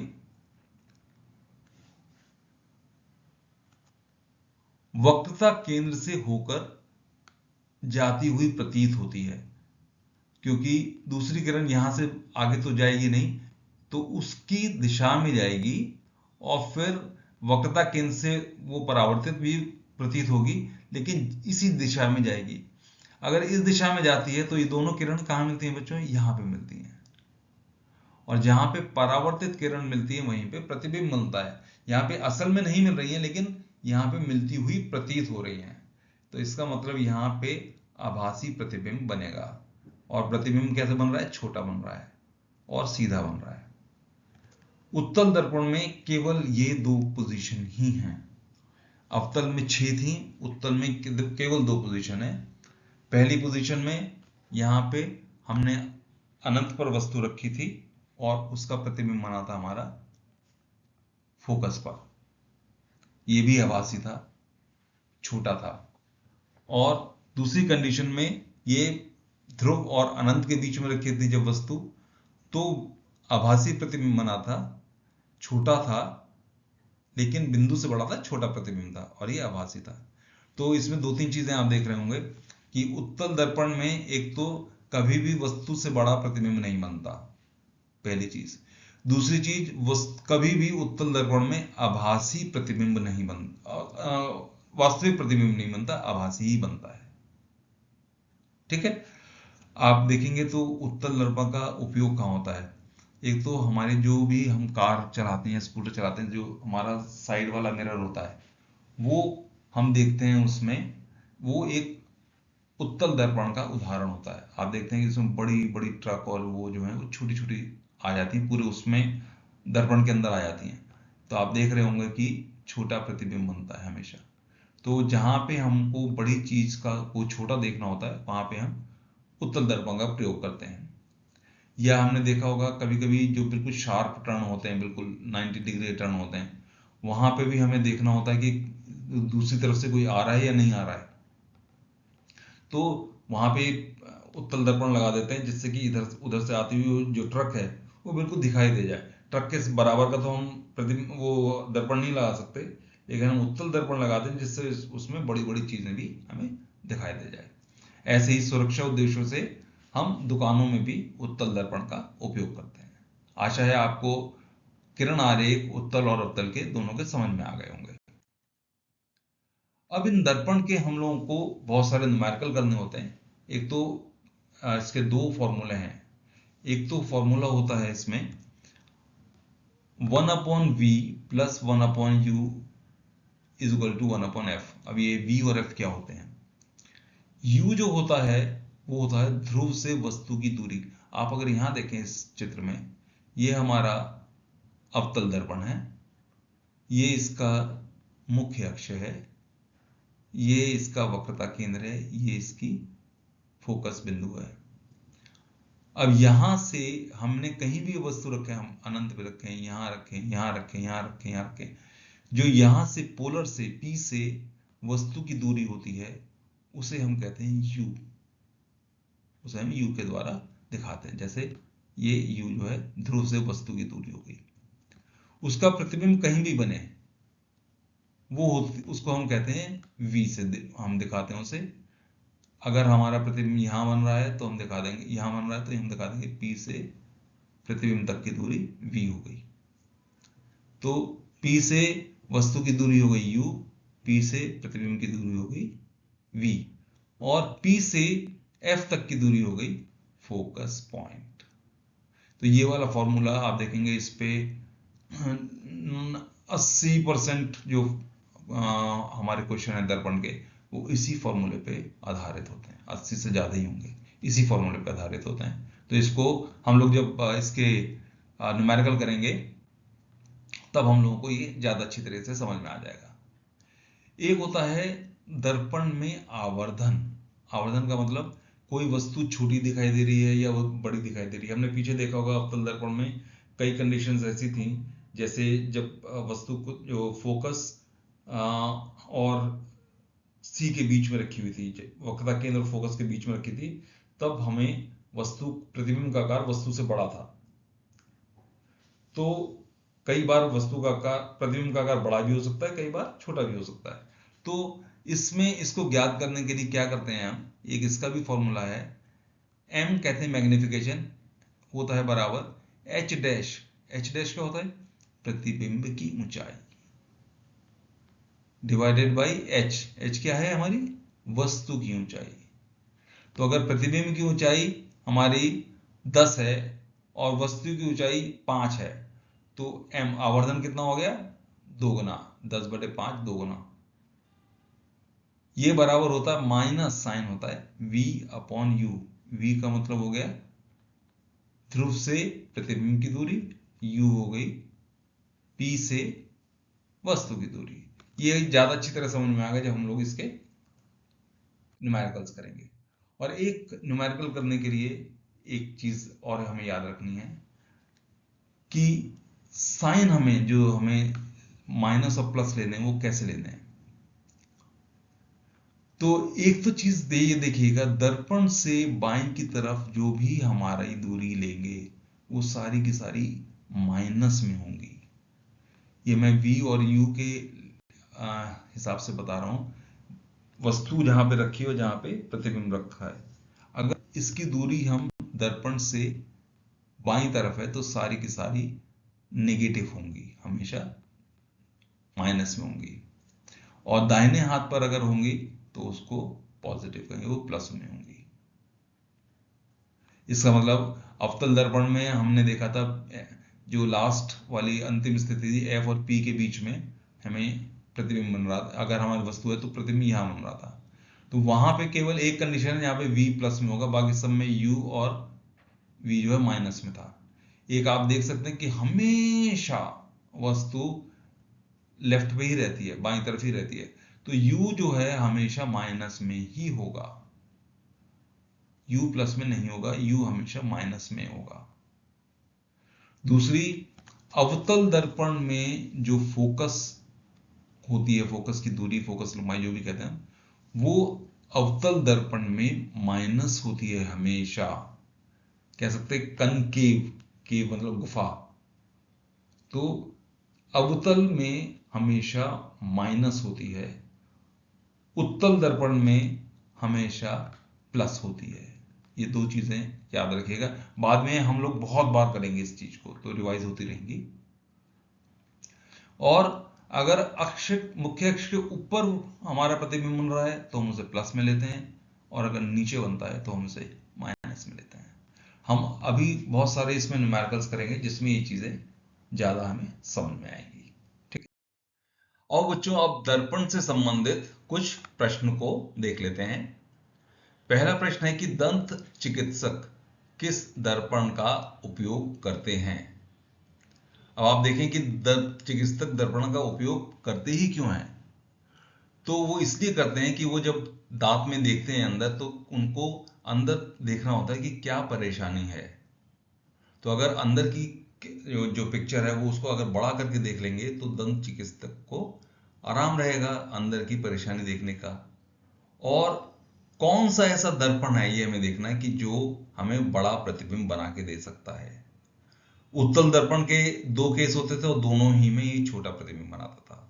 वक्रता केंद्र से होकर जाती हुई प्रतीत होती है, क्योंकि दूसरी किरण यहां से आगे तो जाएगी नहीं, तो उसकी दिशा में जाएगी और फिर वक्रता केंद्र से वो परावर्तित भी प्रतीत होगी, लेकिन इसी दिशा में जाएगी। अगर इस दिशा में जाती है तो ये दोनों किरण कहां मिलती हैं बच्चों? यहां पे मिलती हैं, और जहां पे परावर्तित किरण मिलती है वहीं पे प्रतिबिंब बनता है। यहाँ पे असल में नहीं मिल रही है, लेकिन यहाँ पे मिलती हुई प्रतीत हो रही हैं, तो इसका मतलब यहाँ पे आभासी प्रतिबिंब बनेगा। और प्रतिबिंब कैसे बन रहा है? छोटा बन रहा है और सीधा बन रहा है। उत्तल दर्पण में केवल ये दो पोजीशन ही हैं। अवतल में 6 थी, उत्तल में केवल 2 पोजीशन है। पहली पोजीशन में यहाँ पे हमने अनंत पर वस्तु रखी थी और उसका प्रतिबिंब बना था हमारा फोकस पर। ये भी आभासी था, छोटा था। और दूसरी कंडीशन में ये ध्रुव और अनंत के बीच में रखी थी जब वस्तु, तो आभासी प्रतिबिंब बना था, छोटा था, लेकिन बिंदु से बड़ा था, छोटा प्रतिबिंब था, और ये आभासी था। तो इसमें 2-3 चीजें आप देख रहे होंगे कि उत्तल दर्पण में एक तो कभी भी वस्तु से बड़ा प्रतिबिंब नहीं बनता, पहली चीज। दूसरी चीज, कभी भी उत्तल दर्पण में आभासी प्रतिबिंब नहीं बनता, वास्तविक प्रतिबिंब नहीं बनता, आभासी ही बनता है। ठीक है। आप देखेंगे तो उत्तल दर्पण का उपयोग कहाँ होता है? एक तो हमारे जो भी हम कार चलाते हैं, स्कूटर चलाते हैं, जो हमारा साइड वाला मिरर होता है, वो हम देखते हैं उसमें, वो एक उत्तल दर्पण का उदाहरण होता है। आप देखते हैं कि इसमें बड़ी बड़ी ट्रक और वो जो है वो छोटी छोटी आ जाती हैं, पूरे उसमें दर्पण के अंदर आ जाती हैं। तो आप देख रहे होंगे कि छोटा प्रतिबिंब बनता है हमेशा। तो जहां पे हमको बड़ी चीज का को छोटा देखना होता है, वहां पे हम उत्तल दर्पण का प्रयोग करते हैं। या हमने देखा होगा कभी कभी जो बिल्कुल शार्प टर्न होते हैं, बिल्कुल 90 डिग्री टर्न होते हैं, वहां पे भी हमें देखना होता है कि दूसरी तरफ से कोई आ रहा है या नहीं आ रहा है। तो वहां पे उत्तल दर्पण लगा देते हैं, जिससे कि इधर उधर से आती हुई जो ट्रक है वो बिल्कुल दिखाई दे जाए। ट्रक के बराबर का तो हम प्रतिबिंब वो दर्पण नहीं लगा सकते, लेकिन हम उत्तल दर्पण लगाते हैं जिससे उसमें बड़ी बड़ी चीजें भी हमें दिखाई दे जाए। ऐसे ही सुरक्षा उद्देश्यों से हम दुकानों में भी उत्तल दर्पण का उपयोग करते हैं। आशा है आपको किरण आरेख उत्तल और अवतल के दोनों के समझ में आ गए होंगे। अब इन दर्पण के हम लोगों को बहुत सारे न्यूमेरिकल करने होते हैं। एक तो इसके 2 फॉर्मूले हैं। एक तो फॉर्मूला होता है इसमें 1/v plus 1/u is equal to 1/f। अब ये v और f क्या होते हैं? u जो होता है वो होता है ध्रुव से वस्तु की दूरी। आप अगर यहां देखें इस चित्र में, ये हमारा अवतल दर्पण है, ये इसका मुख्य अक्ष है, ये इसका वक्रता केंद्र है, ये इसकी फोकस बिंदु है। अब यहां से हमने कहीं भी वस्तु रखे, हम अनंत पे रखें, यहां रखें, यहां रखें, यहां रखें, यहां रखें, जो यहां से पोलर से P से वस्तु की दूरी होती है उसे हम कहते हैं U। उसे हम U के द्वारा दिखाते हैं। जैसे ये U जो है ध्रुव से वस्तु की दूरी हो गई। उसका प्रतिबिंब कहीं भी बने वो उसको हम कहते हैं V से हम दिखाते हैं उसे। अगर हमारा प्रतिबिंब यहां बन रहा है तो हम दिखा देंगे, यहां बन रहा है तो हम दिखा देंगे P से प्रतिबिंब तक की दूरी V हो गई। तो P से वस्तु की दूरी हो गई U, P से प्रतिबिंब की दूरी हो गई V, और P से F तक की दूरी हो गई फोकस पॉइंट। तो ये वाला फॉर्मूला आप देखेंगे, इस पे 80% जो हमारे क्वेश्चन है दर्पण के, वो इसी फॉर्मूले पे आधारित होते हैं। 80 से ज्यादा ही होंगे, इसी फॉर्मूले पे आधारित होते हैं। तो इसको हम लोग जब इसके न्यूमेरिकल करेंगे तब हम लोगों को ये ज्यादा अच्छी तरह से समझ में आ जाएगा। एक होता है दर्पण में आवर्धन। आवर्धन का मतलब कोई वस्तु छोटी दिखाई दे रही है या वो बड़ी दिखाई दे रही है। हमने पीछे देखा होगा अवतल दर्पण में कई कंडीशंस ऐसी थी, जैसे जब वस्तु को जो फोकस और सी के बीच में रखी हुई थी, वक्रता केंद्र और फोकस के बीच में रखी थी, तब हमें वस्तु प्रतिबिंब का आकार वस्तु से बड़ा था। तो कई बार वस्तु का आकार, प्रतिबिंब का आकार बड़ा भी हो सकता है, कई बार छोटा भी हो सकता है। तो इसमें इसको ज्ञात करने के लिए क्या करते हैं हम, एक इसका भी फॉर्मूला है, m कहते हैं मैग्निफिकेशन, होता है बराबर h डैश। h डैश क्या होता है? प्रतिबिंब की ऊंचाई डिवाइडेड बाई h। h क्या है? हमारी वस्तु की ऊंचाई। तो अगर प्रतिबिंब की ऊंचाई हमारी 10 है और वस्तु की ऊंचाई 5 है, तो m आवर्धन कितना हो गया? 2 गुना 10/5 2 गुना। ये बराबर होता है माइनस साइन होता है v/u। v का मतलब हो गया ध्रुव से प्रतिबिंब की दूरी, u हो गई p से वस्तु की दूरी। ये ज्यादा अच्छी तरह समझ में आ गया जब हम लोग इसके न्यूमेरिकल्स करेंगे। और एक न्यूमेरिकल करने के लिए एक चीज और हमें याद रखनी है कि साइन हमें माइनस और प्लस लेने हैं, वो कैसे लेने हैं। तो एक तो चीज ये देखिएगा, दर्पण से बाईं की तरफ जो भी हमारी दूरी लेंगे वो सारी की सारी माइनस में होंगी। ये मैं v और u के हिसाब से बता रहा हूं, वस्तु जहां पे रखी हो, जहां पे प्रतिबिंब रखा है, अगर इसकी दूरी हम दर्पण से बाईं तरफ है तो सारी की सारी नेगेटिव होंगी, हमेशा माइनस में होंगी। और दाहिने हाथ पर अगर होंगी तो उसको पॉजिटिव कहेंगे, वो प्लस में होंगी। इसका मतलब अवतल दर्पण में हमने देखा था जो लास्ट वाली अंतिम स्थिति थी F और P के बीच में हमें प्रतिबिंब बन रहा था। अगर हमारी वस्तु है तो प्रतिबिंब यहां बन रहा था, तो वहां पे केवल एक कंडीशन है, यहाँ पे V प्लस में होगा, बाकी सब में U और V जो है माइनस में था। एक आप देख सकते हैं कि हमेशा वस्तु लेफ्ट पे ही रहती है, बाईं तरफ ही रहती है, तो U जो है हमेशा माइनस में ही होगा, U प्लस में नहीं होगा, U हमेशा माइनस में होगा। दूसरी, अवतल दर्पण में जो फोकस होती है, फोकस की दूरी, फोकस लंबाई जो भी कहते हैं, वो अवतल दर्पण में माइनस होती है हमेशा। कह सकते हैं कनकेव, केव मतलब गुफा, तो अवतल में हमेशा माइनस होती है, उत्तल दर्पण में हमेशा प्लस होती है। ये दो चीजें याद रखिएगा, बाद में हम लोग बहुत बार करेंगे इस चीज को, तो रिवाइज होती रहेंगी। और अगर अक्ष, मुख्य अक्ष के ऊपर हमारा प्रतिबिंब बन रहा है तो हम उसे प्लस में लेते हैं, और अगर नीचे बनता है तो हम उसे माइनस में लेते हैं। हम अभी बहुत सारे इसमें न्यूमेरिकल्स करेंगे जिसमें ये चीजें ज्यादा हमें समझ में आएंगी। ठीक है, और बच्चों अब दर्पण से संबंधित कुछ प्रश्न को देख लेते हैं। पहला प्रश्न है कि दंत चिकित्सक किस दर्पण का उपयोग करते हैं? अब आप देखें कि दंत चिकित्सक दर्पण का उपयोग करते ही क्यों हैं? तो वो इसलिए करते हैं कि वो जब दांत में देखते हैं अंदर, तो उनको अंदर देखना होता है कि क्या परेशानी है। तो अगर अंदर की जो पिक्चर है वो उसको अगर बड़ा करके देख लेंगे तो दंत चिकित्सक को आराम रहेगा अंदर की परेशानी देखने का। और कौन सा ऐसा दर्पण है ये हमें देखना है कि जो हमें बड़ा प्रतिबिंब बना के दे सकता है। उत्तल दर्पण के दो केस होते थे और दोनों ही में ये छोटा प्रतिबिंब बनाता था।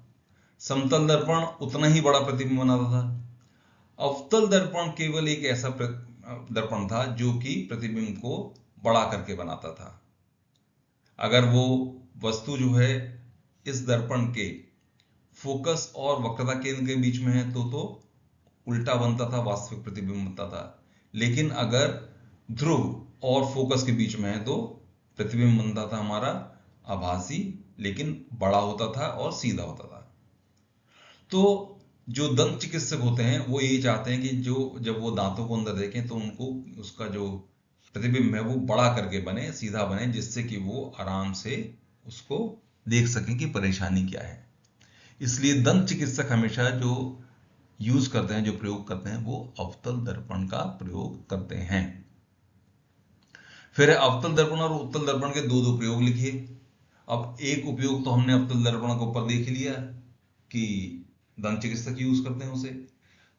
समतल दर्पण उतना ही बड़ा प्रतिबिंब बनाता था। अवतल दर्पण केवल एक ऐसा दर्पण था जो कि प्रतिबिंब को बड़ा करके बनाता था। अगर वो वस्तु जो है इस दर्पण के फोकस और वक्रता केंद्र के बीच में है तो उल्टा बनता था, वास्तविक प्रतिबिंब बनता था। लेकिन अगर ध्रुव और फोकस के बीच में है तो प्रतिबिंब बनता था हमारा आभासी, लेकिन बड़ा होता था और सीधा होता था। तो जो दंत चिकित्सक होते हैं वो ये चाहते हैं कि जो जब वो दांतों को अंदर देखें तो उनको उसका जो प्रतिबिंब है वो बड़ा करके बने, सीधा बने, जिससे कि वो आराम से उसको देख सकें कि परेशानी क्या है। इसलिए दंत चिकित्सक हमेशा जो यूज करते हैं, जो प्रयोग करते हैं, वो अवतल दर्पण का प्रयोग करते हैं। फिर अवतल दर्पण और उत्तल दर्पण के दो प्रयोग लिखिए। अब एक उपयोग तो हमने अवतल दर्पण के ऊपर देख लिया कि दंत चिकित्सक यूज करते हैं उसे।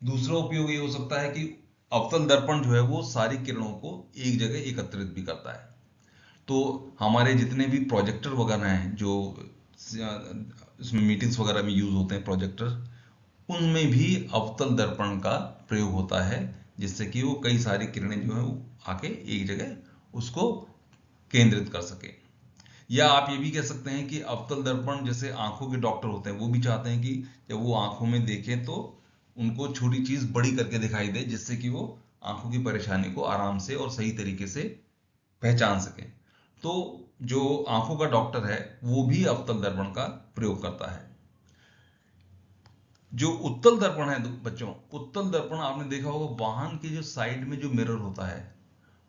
दूसरा उपयोग ये हो सकता है कि अवतल दर्पण जो है वो सारी किरणों को एक जगह एकत्रित भी करता है। तो हमारे जितने भी प्रोजेक्टर वगैरह हैं जो इसमें मीटिंग्स वगैरह में यूज होते हैं प्रोजेक्टर, उनमें भी अवतल दर्पण का प्रयोग होता है, जिससे कि वो कई सारी किरणें जो है वो आके एक जगह उसको केंद्रित कर सके। या आप ये भी कह सकते हैं कि अवतल दर्पण, जैसे आंखों के डॉक्टर होते हैं वो भी चाहते हैं कि जब वो आंखों में देखें तो उनको छोटी चीज बड़ी करके दिखाई दे, जिससे कि वो आंखों की परेशानी को आराम से और सही तरीके से पहचान सकें। तो जो आंखों का डॉक्टर है वो भी अवतल दर्पण का प्रयोग करता है। जो उत्तल दर्पण है बच्चों, उत्तल दर्पण आपने देखा होगा, वाहन की जो साइड में जो मिरर होता है,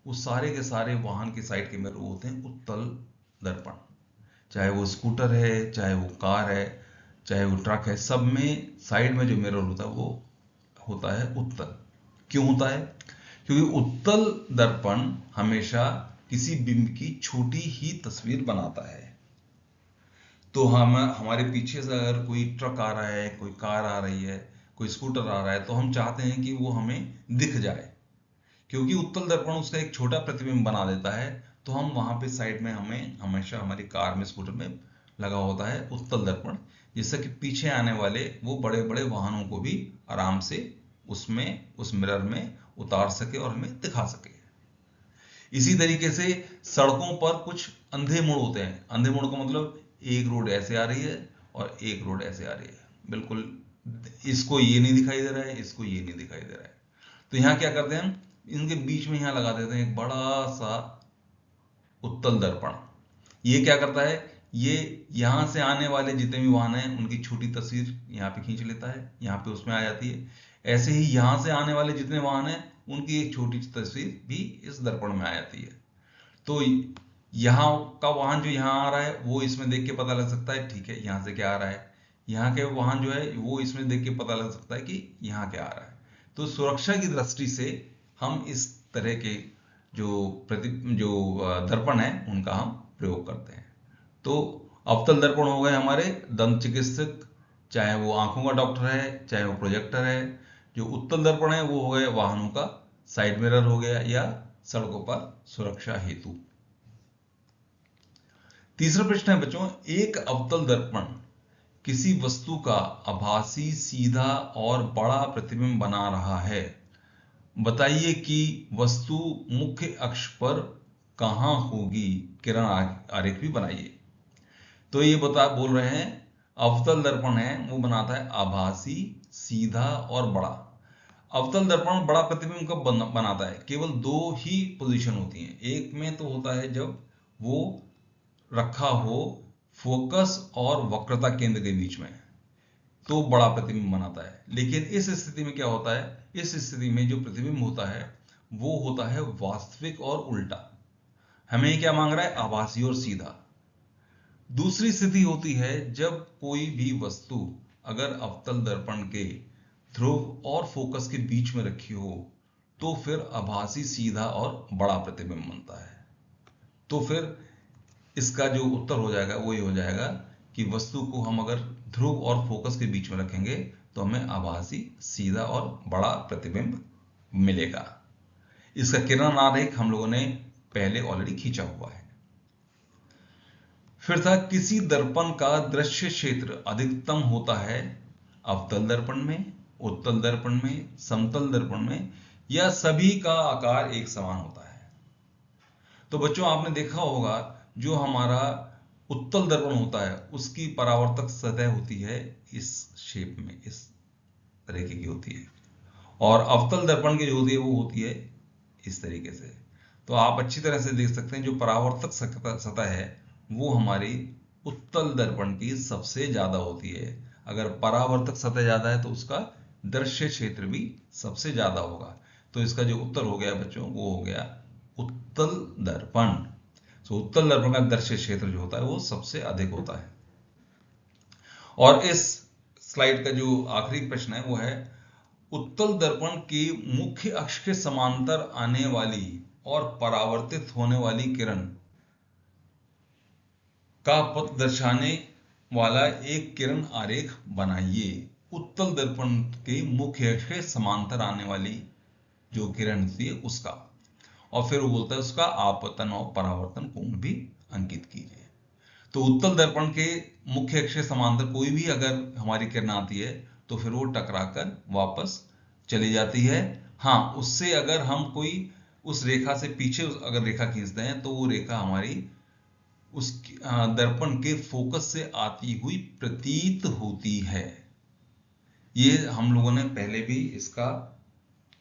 वो सारे के सारे वाहन की साइड के मिरर होते हैं उत्तल दर्पण। चाहे वो स्कूटर है, चाहे वो कार है, चाहे वो ट्रक है, सब में साइड में जो मिरर होता है वो होता है उत्तल। क्यों होता है? क्योंकि उत्तल दर्पण हमेशा किसी बिंब की छोटी ही तस्वीर बनाता है। तो हम हमारे पीछे से अगर कोई ट्रक आ रहा है, कोई कार आ रही है, कोई स्कूटर आ रहा है, तो हम चाहते हैं कि वो हमें दिख जाए, क्योंकि उत्तल दर्पण उसका एक छोटा प्रतिबिंब बना देता है। तो हम वहां पे साइड में हमें हमेशा हमारी कार में, स्कूटर में लगा होता है उत्तल दर्पण, जिससे कि पीछे आने वाले वो बड़े बड़े वाहनों को भी आराम से उसमें, उस मिरर में उतार सके और हमें दिखा सके। इसी तरीके से सड़कों पर कुछ अंधे मोड़ होते हैं। अंधे मोड़ का मतलब एक रोड ऐसे आ रही है और एक रोड ऐसे आ रही है, बिल्कुल इसको ये नहीं दिखाई दे रहा है, इसको ये नहीं दिखाई दे रहा है। तो यहाँ क्या करते हैं हम, इनके बीच में यहाँ लगा देते हैं एक बड़ा सा उत्तल दर्पण। ये क्या करता है, ये यहाँ से आने वाले जितने भी वाहन हैं उनकी छोटी तस्वीर यहाँ पे खींच लेता है, यहाँ पे उसमें आ जाती है। ऐसे ही यहाँ से आने वाले जितने वाहन हैं उनकी एक छोटी तस्वीर भी इस दर्पण में आ जाती है। तो यहाँ का वाहन जो यहाँ आ रहा है वो इसमें देख के पता लग सकता है, ठीक है, यहाँ से क्या आ रहा है। यहाँ के वाहन जो है वो इसमें देख के पता लग सकता है कि यहाँ क्या आ रहा है। तो सुरक्षा की दृष्टि से हम इस तरह के जो दर्पण है उनका हम प्रयोग करते हैं। तो अवतल दर्पण हो गए हमारे दंत चिकित्सक, चाहे वो आंखों का डॉक्टर है, चाहे वो प्रोजेक्टर है। जो उत्तल दर्पण है वो हो गए वाहनों का साइड मिरर हो गया, या सड़कों पर सुरक्षा हेतु। तीसरा प्रश्न है बच्चों, एक अवतल दर्पण किसी वस्तु का आभासी, सीधा और बड़ा प्रतिबिंब बना रहा है। बताइए कि वस्तु मुख्य अक्ष पर कहां होगी। किरण आरेख भी बनाइए। तो ये बोल रहे हैं अवतल दर्पण है वो बनाता है आभासी, सीधा और बड़ा। अवतल दर्पण बड़ा प्रतिबिंब कब बनाता है? केवल दो ही पोजीशन होती हैं। एक में तो होता है जब वो रखा हो फोकस और वक्रता केंद्र के बीच में, तो बड़ा प्रतिबिंब बनाता है। लेकिन इस स्थिति में क्या होता है, इस स्थिति में जो प्रतिबिंब होता है वो होता है वास्तविक और उल्टा। हमें क्या मांग रहा है? आभासी और सीधा। दूसरी स्थिति होती है जब कोई भी वस्तु अगर अवतल दर्पण के ध्रुव और फोकस के बीच में रखी हो तो फिर आभासी, सीधा और बड़ा प्रतिबिंब बनता है। तो फिर इसका जो उत्तर हो जाएगा वो ये हो जाएगा कि वस्तु को हम अगर ध्रुव और फोकस के बीच में रखेंगे तो हमें आभासी, सीधा और बड़ा प्रतिबिंब मिलेगा। इसका किरण आरेख हम लोगों ने पहले ऑलरेडी खींचा हुआ है। फिर था, किसी दर्पण का दृश्य क्षेत्र अधिकतम होता है अवतल दर्पण में, उत्तल दर्पण में, समतल दर्पण में, या सभी का आकार एक समान होता है। तो बच्चों आपने देखा होगा जो हमारा उत्तल दर्पण होता है उसकी परावर्तक सतह होती है इस शेप में, इस तरीके की होती है, और अवतल दर्पण की जो होती है वो होती है इस तरीके से। तो आप अच्छी तरह से देख सकते हैं जो परावर्तक सतह है वो हमारी उत्तल दर्पण की सबसे ज्यादा होती है। अगर परावर्तक सतह ज्यादा है तो उसका दृश्य क्षेत्र भी सबसे ज्यादा होगा। तो इसका जो उत्तर हो गया बच्चों वो हो गया उत्तल दर्पण। तो उत्तल दर्पण का दृश्य क्षेत्र जो होता है वो सबसे अधिक होता है। और इस स्लाइड का जो आखिरी प्रश्न है वो है, उत्तल दर्पण के मुख्य अक्ष के समांतर आने वाली और परावर्तित होने वाली किरण का पथ दर्शाने वाला एक किरण आरेख बनाइए। उत्तल दर्पण के मुख्य अक्ष के समांतर आने वाली जो किरण होती है उसका, और फिर वो बोलता है उसका आपतन और परावर्तन कोण भी अंकित कीजिए। तो उत्तल दर्पण के मुख्य अक्ष के समांतर कोई भी अगर हमारी किरण आती है तो फिर वो टकराकर वापस चली जाती है। हाँ, उससे अगर हम कोई उस रेखा से पीछे अगर रेखा खींचते हैं तो वो रेखा हमारी उस दर्पण के फोकस से आती हुई प्रतीत होती है। ये हम लोगों ने पहले भी इसका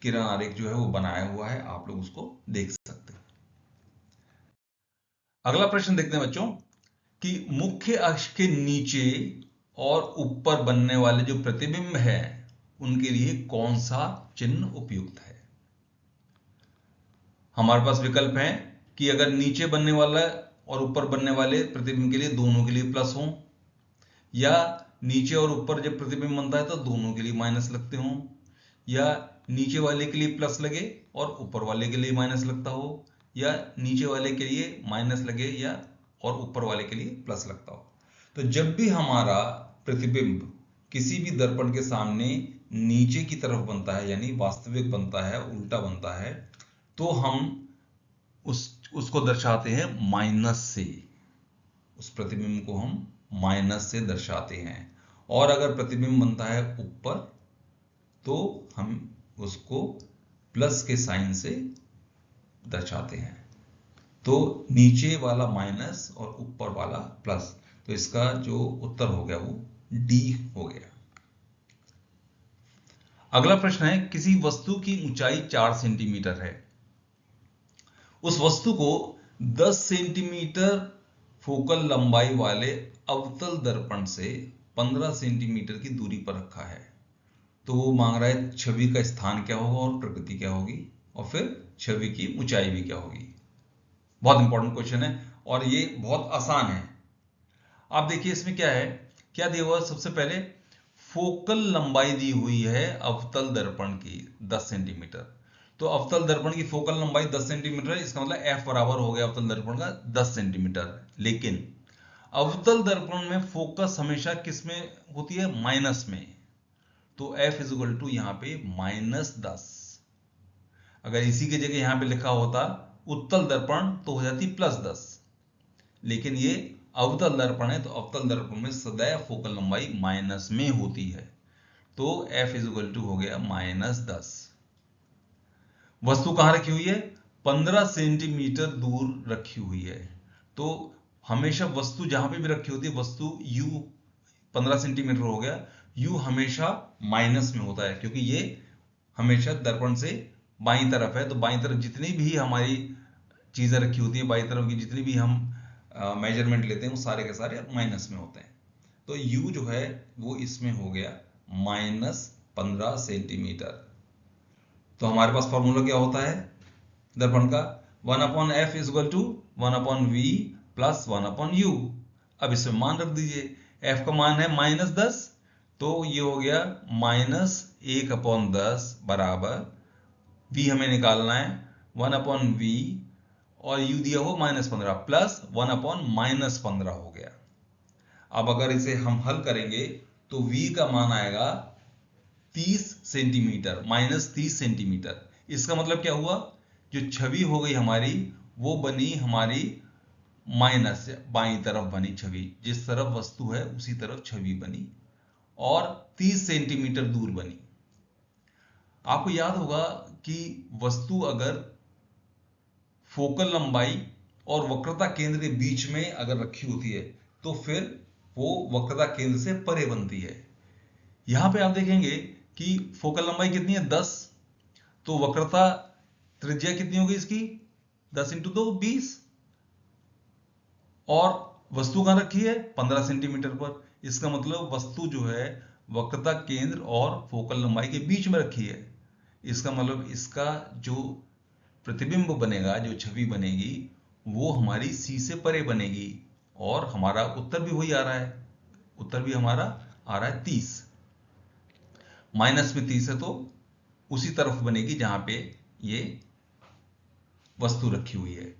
किरण आरेख जो है वो बनाया हुआ है, आप लोग उसको देख सकते हैं। अगला प्रश्न देखते हैं बच्चों कि मुख्य अक्ष के नीचे और ऊपर बनने वाले जो प्रतिबिंब है उनके लिए कौन सा चिन्ह उपयुक्त है। हमारे पास विकल्प है कि अगर नीचे बनने वाला और ऊपर बनने वाले प्रतिबिंब के लिए दोनों के लिए प्लस हो, या नीचे और ऊपर जब प्रतिबिंब बनता है तो दोनों के लिए माइनस लगते हों, या नीचे वाले के लिए प्लस लगे और ऊपर वाले के लिए माइनस लगता हो, या नीचे वाले के लिए माइनस लगे या और ऊपर वाले के लिए प्लस लगता हो। तो जब भी हमारा प्रतिबिंब किसी भी दर्पण के सामने नीचे की तरफ बनता है यानी वास्तविक बनता है, उल्टा बनता है, तो हम उसको दर्शाते हैं माइनस से। उस प्रतिबिंब को हम माइनस से दर्शाते हैं। और अगर प्रतिबिंब बनता है ऊपर तो हम उसको प्लस के साइन से दर्शाते हैं। तो नीचे वाला माइनस और ऊपर वाला प्लस, तो इसका जो उत्तर हो गया वो डी हो गया। अगला प्रश्न है किसी वस्तु की ऊंचाई 4 सेंटीमीटर है, उस वस्तु को 10 सेंटीमीटर फोकल लंबाई वाले अवतल दर्पण से 15 सेंटीमीटर की दूरी पर रखा है। तो वो मांग रहा है छवि का स्थान क्या होगा और प्रकृति क्या होगी, और फिर छवि की ऊंचाई भी क्या होगी। बहुत इंपॉर्टेंट क्वेश्चन है और ये बहुत आसान है। आप देखिए इसमें क्या है, क्या दिया हुआ, सबसे पहले फोकल लंबाई दी हुई है अवतल दर्पण की 10 सेंटीमीटर। तो अवतल दर्पण की फोकल लंबाई 10 सेंटीमीटर है, इसका मतलब f बराबर हो गया अवतल दर्पण का 10 सेंटीमीटर। लेकिन अवतल दर्पण में फोकस हमेशा किस में होती है, माइनस में। तो f इज इक्वल टू यहां पे -10। अगर इसी की जगह यहां पे लिखा होता उत्तल दर्पण तो हो जाती +10, लेकिन ये अवतल दर्पण है तो अवतल दर्पण में सदैव फोकल लंबाई माइनस में होती है। तो f इज इक्वल टू हो गया -10। वस्तु कहां रखी हुई है, 15 सेंटीमीटर दूर रखी हुई है। तो हमेशा वस्तु जहां पे भी रखी होती है, वस्तु u 15 सेंटीमीटर हो गया, u हमेशा माइनस में होता है क्योंकि ये हमेशा दर्पण से बाईं तरफ है। तो बाईं तरफ जितनी भी हमारी चीजें रखी होती है, बाईं तरफ की जितनी भी हम मेजरमेंट लेते हैं वो सारे के सारे माइनस में होते हैं। तो u जो है वो इसमें हो गया -15 सेंटीमीटर। तो हमारे पास फॉर्मूला क्या होता है दर्पण का, 1/f is equal to 1/v plus 1/u। अब इसमें मान रख दीजिए, f का मान है -10, तो ये हो गया -1/10 बराबर v हमें निकालना है 1/v और u दिया हो -15 प्लस 1/-15 हो गया। अब अगर इसे हम हल करेंगे तो v का मान आएगा 30 सेंटीमीटर, -30 सेंटीमीटर। इसका मतलब क्या हुआ, जो छवि हो गई हमारी वो बनी हमारी माइनस से बाईं तरफ बनी छवि, जिस तरफ वस्तु है उसी तरफ छवि बनी और 30 सेंटीमीटर दूर बनी। आपको याद होगा कि वस्तु अगर फोकल लंबाई और वक्रता केंद्र के बीच में अगर रखी होती है तो फिर वो वक्रता केंद्र से परे बनती है। यहां पे आप देखेंगे कि फोकल लंबाई कितनी है 10, तो वक्रता त्रिज्या कितनी होगी इसकी 10 × 2 20, और वस्तु कहां रखी है 15 सेंटीमीटर पर। इसका मतलब वस्तु जो है वक्रता केंद्र और फोकल लंबाई के बीच में रखी है। इसका मतलब इसका जो प्रतिबिंब बनेगा, जो छवि बनेगी वो हमारी C से परे बनेगी। और हमारा उत्तर भी वही आ रहा है, उत्तर भी हमारा आ रहा है 30। माइनस में 30 है तो उसी तरफ बनेगी जहां पे ये वस्तु रखी हुई है,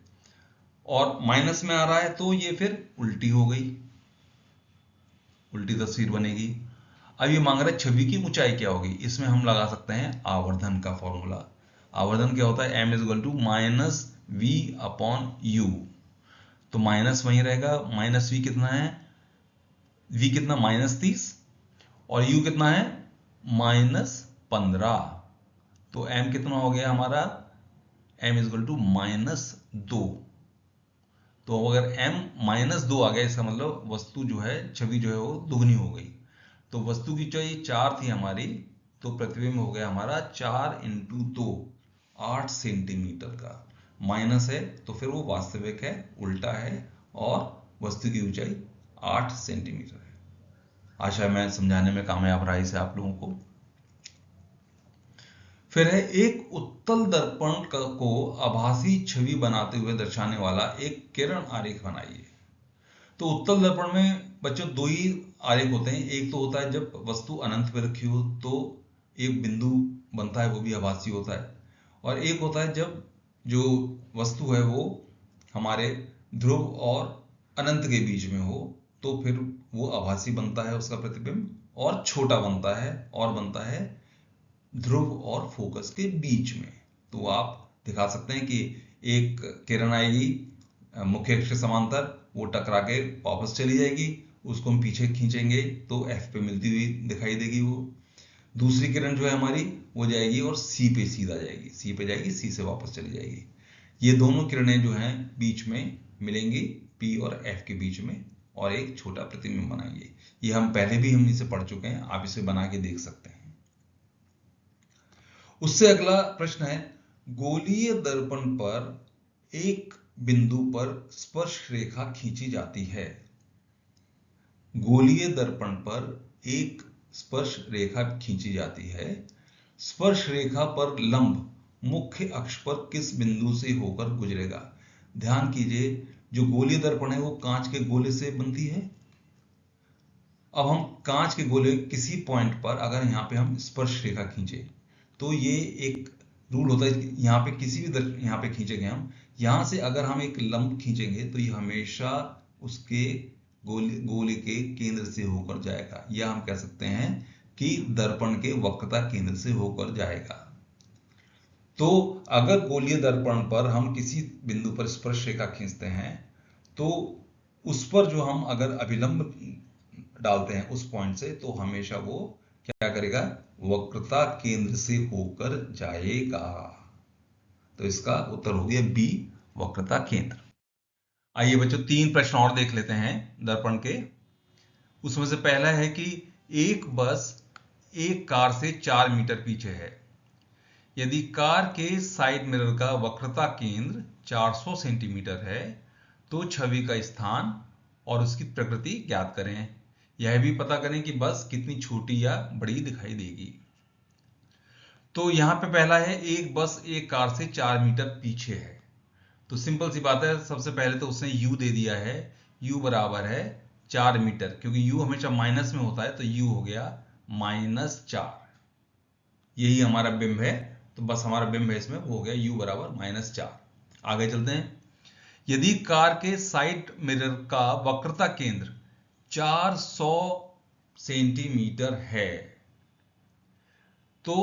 और माइनस में आ रहा है तो ये फिर उल्टी हो गई, उल्टी तस्वीर बनेगी। अब ये मांग रहा है छवि की ऊंचाई क्या होगी, इसमें हम लगा सकते हैं आवर्धन का फॉर्मूला। आवर्धन क्या होता है, m is equal to -v/u। तो माइनस वहीं रहेगा, -v कितना है, v कितना -30 और u कितना है -15। तो m कितना हो गया हमारा, m इज इक्वल टू -2। तो अगर m -2 आ गया इसका मतलब वस्तु जो है, छवि जो है वो दुगनी हो गई। तो वस्तु की ऊंचाई 4 थी हमारी, तो प्रतिबिंब हो गया हमारा 4 × 2 8 सेंटीमीटर का। माइनस है तो फिर वो वास्तविक है, उल्टा है, और वस्तु की ऊंचाई 8 सेंटीमीटर है। आशा है मैं समझाने में कामयाब रहा इसे आप लोगों को। फिर है एक उत्तल दर्पण को आभासी छवि बनाते हुए दर्शाने वाला एक किरण आरेख बनाइए। तो उत्तल दर्पण में बच्चों दो ही आरेख होते हैं। एक तो होता है जब वस्तु अनंत पे रखी हो तो एक बिंदु बनता है, वो भी आभासी होता है। और एक होता है जब जो वस्तु है वो हमारे ध्रुव और अनंत के बीच में हो, तो फिर वो आभासी बनता है उसका प्रतिबिंब, और छोटा बनता है और बनता है ध्रुव और फोकस के बीच में। तो आप दिखा सकते हैं कि एक किरण आएगी मुख्य अक्ष के समांतर, वो टकरा के वापस चली जाएगी, उसको हम पीछे खींचेंगे तो F पे मिलती हुई दिखाई देगी वो। दूसरी किरण जो है हमारी वो जाएगी और C पे सीधा जाएगी, C पे जाएगी, C से वापस चली जाएगी। ये दोनों किरणें जो हैं बीच में मिलेंगी P और F के बीच में, और एक छोटा प्रतिबिंब बनाएंगे। ये हम पहले भी हम इसे पढ़ चुके हैं, आप इसे बना के देख सकते हैं। उससे अगला प्रश्न है, गोलीय दर्पण पर एक बिंदु पर स्पर्श रेखा खींची जाती है। गोलीय दर्पण पर एक स्पर्श रेखा खींची जाती है। स्पर्श रेखा पर लंब मुख्य अक्ष पर किस बिंदु से होकर गुजरेगा? ध्यान कीजिए, जो गोलीय दर्पण है वो कांच के गोले से बनती है। अब हम कांच के गोले किसी पॉइंट पर अगर यहाँ पे हम स्पर्श रेखा खींचे तो ये एक रूल होता है, यहाँ पे किसी भी यहाँ पे खींचेंगे हम, यहाँ से अगर हम एक लंब खींचेंगे तो ये हमेशा उसके गोले के केंद्र से होकर जाएगा, या हम कह सकते हैं कि दर्पण के वक्रता केंद्र से होकर जाएगा। तो अगर गोलीय दर्पण पर हम किसी बिंदु पर स्पर्श रेखा खींचते हैं तो उस पर जो हम अगर अभिलंब डालते हैं उस पॉइंट से, तो हमेशा वो क्या करेगा? वक्रता केंद्र से होकर जाएगा। तो इसका उत्तर हो गया बी, वक्रता केंद्र। आइए बच्चों 3 प्रश्न और देख लेते हैं दर्पण के। उसमें से पहला है कि एक बस एक कार से 4 मीटर पीछे है। यदि कार के साइड मिरर का वक्रता केंद्र 400 सेंटीमीटर है तो छवि का स्थान और उसकी प्रकृति ज्ञात करें। यह भी पता करें कि बस कितनी छोटी या बड़ी दिखाई देगी। तो यहां पे पहला है एक बस एक कार से 4 मीटर पीछे है। तो सिंपल सी बात है, सबसे पहले तो उसने u दे दिया है, u बराबर है 4 मीटर, क्योंकि u हमेशा माइनस में होता है तो u हो गया -4। यही हमारा बिंब है, तो बस हमारा बिंब है इसमें, वो हो गया u बराबर -4। आगे चलते हैं। यदि कार के साइड मिरर का वक्रता केंद्र 400 सेंटीमीटर है तो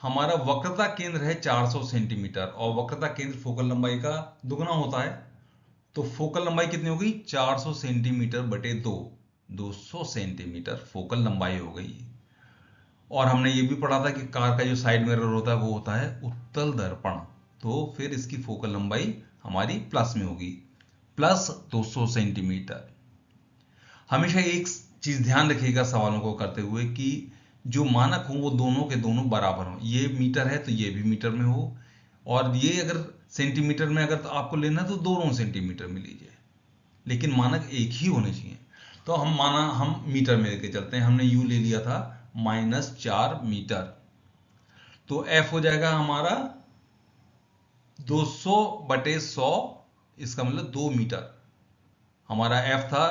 हमारा वक्रता केंद्र है 400 सेंटीमीटर, और वक्रता केंद्र फोकल लंबाई का दुगना होता है। तो फोकल लंबाई कितनी होगी? 400 सेंटीमीटर बटे 2, 200 सेंटीमीटर फोकल लंबाई हो गई। और हमने ये भी पढ़ा था कि कार का जो साइड मिरर होता है वो होता है उत्तल दर्पण, तो फिर इसकी फोकल लंबाई हमारी प्लस में होगी, प्लस 200 सेंटीमीटर। हमेशा एक चीज ध्यान रखिएगा सवालों को करते हुए कि जो मानक हो वो दोनों के दोनों बराबर हो। ये मीटर है तो ये भी मीटर में हो, और ये अगर सेंटीमीटर में अगर तो आपको लेना है तो दोनों सेंटीमीटर में लीजिए, लेकिन मानक एक ही होने चाहिए। तो हम मीटर में लेके चलते हैं। हमने यू ले लिया था -4 मीटर, तो एफ हो जाएगा हमारा 200 बटे 100, इसका मतलब 2 मीटर। हमारा एफ था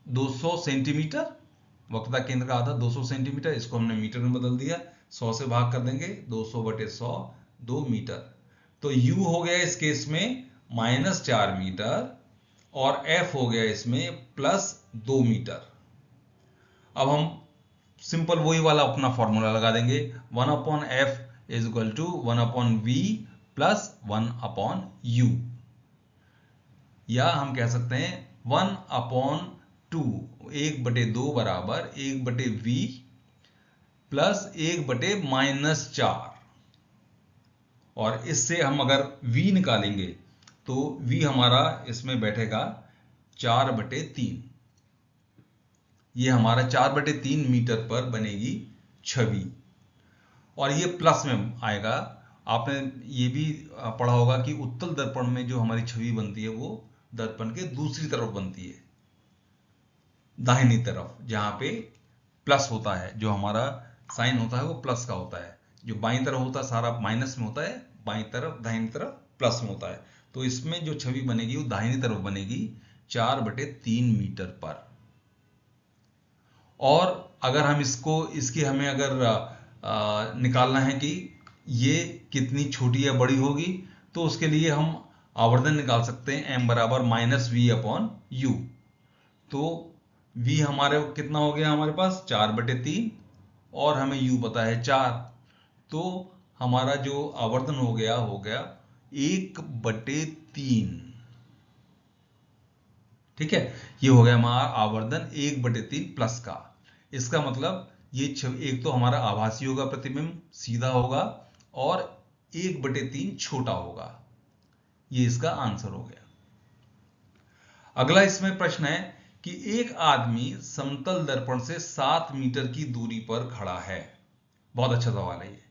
200 सेंटीमीटर, वक्रता केंद्र का आधा 200 सेंटीमीटर, इसको हमने मीटर में बदल दिया, 100 से भाग कर देंगे, 200 बटे 100, 2 मीटर। तो u हो गया इस केस में -4 मीटर, और f हो गया इसमें +2 मीटर। अब हम सिंपल वही वाला अपना फॉर्मूला लगा देंगे, 1/f = 1/v + 1/u, या हम कह सकते हैं 1/2, 1/2 बराबर 1/v प्लस 1/-4। और इससे हम अगर v निकालेंगे तो v हमारा इसमें बैठेगा 4/3। ये हमारा 4/3 मीटर पर बनेगी छवि, और ये प्लस में आएगा। आपने ये भी पढ़ा होगा कि उत्तल दर्पण में जो हमारी छवि बनती है वो दर्पण के दूसरी तरफ बनती है, दाहिनी तरफ, जहां पे प्लस होता है, जो हमारा साइन होता है वो प्लस का होता है, जो बाईं तरफ होता है सारा माइनस में होता है, बाईं तरफ दाहिनी तरफ प्लस में होता है। तो इसमें जो छवि बनेगी वो दाहिनी तरफ बनेगी 4/3 मीटर पर। और अगर हम इसकी हमें अगर निकालना है कि ये कितनी छोटी या बड़ी होगी, तो उसके लिए हम आवर्धन निकाल सकते हैं, m बराबर -v/u। तो v हमारे कितना हो गया, हमारे पास 4/3, और हमें u पता है 4, तो हमारा जो आवर्धन हो गया 1/3। ठीक है, ये हो गया हमारा आवर्धन 1/3 प्लस का। इसका मतलब ये एक तो हमारा आभासी होगा, प्रतिबिंब सीधा होगा, और 1/3 छोटा होगा। ये इसका आंसर हो गया। अगला इसमें प्रश्न है कि एक आदमी समतल दर्पण से 7 मीटर की दूरी पर खड़ा है। बहुत अच्छा सवाल है ये।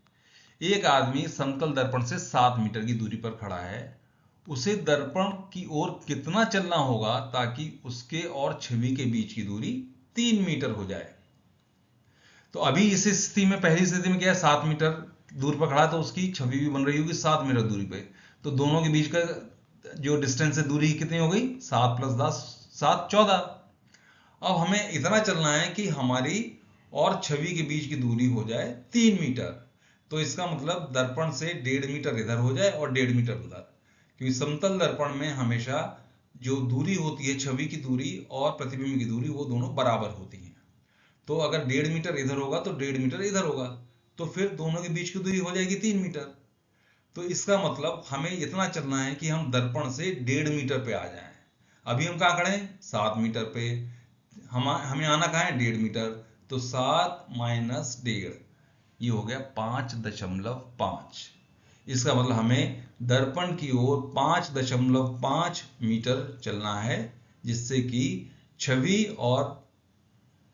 एक आदमी समतल दर्पण से 7 मीटर की दूरी पर खड़ा है, उसे दर्पण की ओर कितना चलना होगा ताकि उसके और छवि के बीच की दूरी 3 मीटर हो जाए। तो अभी इस स्थिति में, पहली स्थिति में क्या है, 7 मीटर दूर पर खड़ा है, तो उसकी छवि भी बन रही होगी 7 मीटर दूरी पे। तो दोनों के बीच का जो डिस्टेंस है, दूरी कितनी हो गई, 7 + 10 7 14। अब हमें इतना चलना है कि हमारी और छवि के बीच की दूरी हो जाए 3 मीटर। तो इसका मतलब दर्पण से 1.5 मीटर इधर हो जाए और 1.5 मीटर उधर, क्योंकि समतल दर्पण में हमेशा जो दूरी होती है, छवि की दूरी और प्रतिबिंब की दूरी, वो दोनों बराबर होती है। तो अगर 1.5 मीटर इधर होगा तो 1.5 मीटर इधर होगा, तो फिर दोनों के बीच की दूरी हो जाएगी 3 मीटर। तो इसका मतलब हमें इतना चलना है कि हम दर्पण से 1.5 मीटर पे आ जाएं। अभी हम कहाँ खड़े हैं, 7 मीटर पे। हमें आना कहाँ है, 1.5 मीटर। तो 7 - 1.5, ये हो गया 5.5। इसका मतलब हमें दर्पण की ओर 5.5 मीटर चलना है, जिससे कि छवि और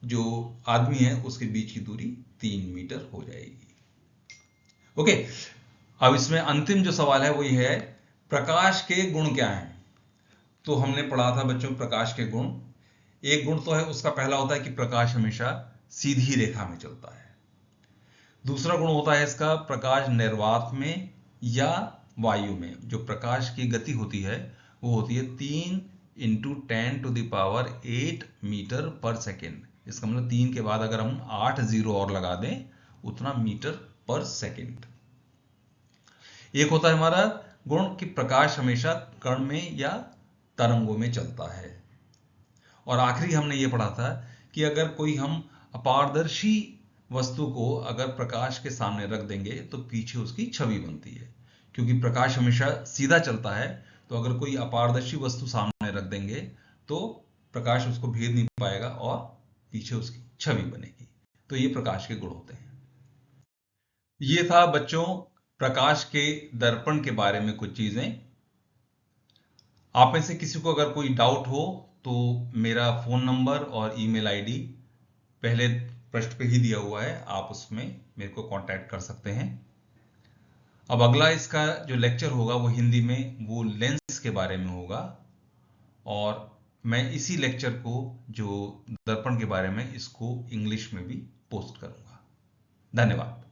जो आदमी है उसके बीच की दूरी 3 मीटर हो जाएगी। ओके, अब इसमें अंतिम जो सवाल है वो ये है, प्रकाश के गुण क्या हैं। तो हमने पढ़ा था बच्चों प्रकाश के गुण। एक गुण तो है उसका, पहला होता है कि प्रकाश हमेशा सीधी रेखा में चलता है। दूसरा गुण होता है इसका, प्रकाश निर्वात में या वायु में जो प्रकाश की गति होती है वो होती है 3 × 10⁸ मीटर पर सेकेंड। इसका मतलब 3 के बाद अगर हम 8 जीरो और लगा दें, उतना मीटर पर सेकेंड। एक होता है हमारा गुण कि प्रकाश हमेशा कण में या तरंगों में चलता है। और आखिरी हमने ये पढ़ा था कि अगर कोई हम अपारदर्शी वस्तु को अगर प्रकाश के सामने रख देंगे तो पीछे उसकी छवि बनती है, क्योंकि प्रकाश हमेशा सीधा चलता है। तो अगर कोई अपारदर्शी वस्तु सामने रख देंगे तो प्रकाश उसको भेद नहीं पाएगा और पीछे उसकी छवि बनेगी। तो ये प्रकाश के गुण होते हैं। ये था बच्चों प्रकाश के दर्पण के बारे में कुछ चीजें। आप में से किसी को अगर कोई डाउट हो तो मेरा फोन नंबर और ईमेल आईडी पहले पृष्ठ पे ही दिया हुआ है, आप उसमें मेरे को कांटेक्ट कर सकते हैं। अब अगला इसका जो लेक्चर होगा वो हिंदी में, वो लेंस के बारे में होगा, और मैं इसी लेक्चर को जो दर्पण के बारे में, इसको इंग्लिश में भी पोस्ट करूंगा। धन्यवाद।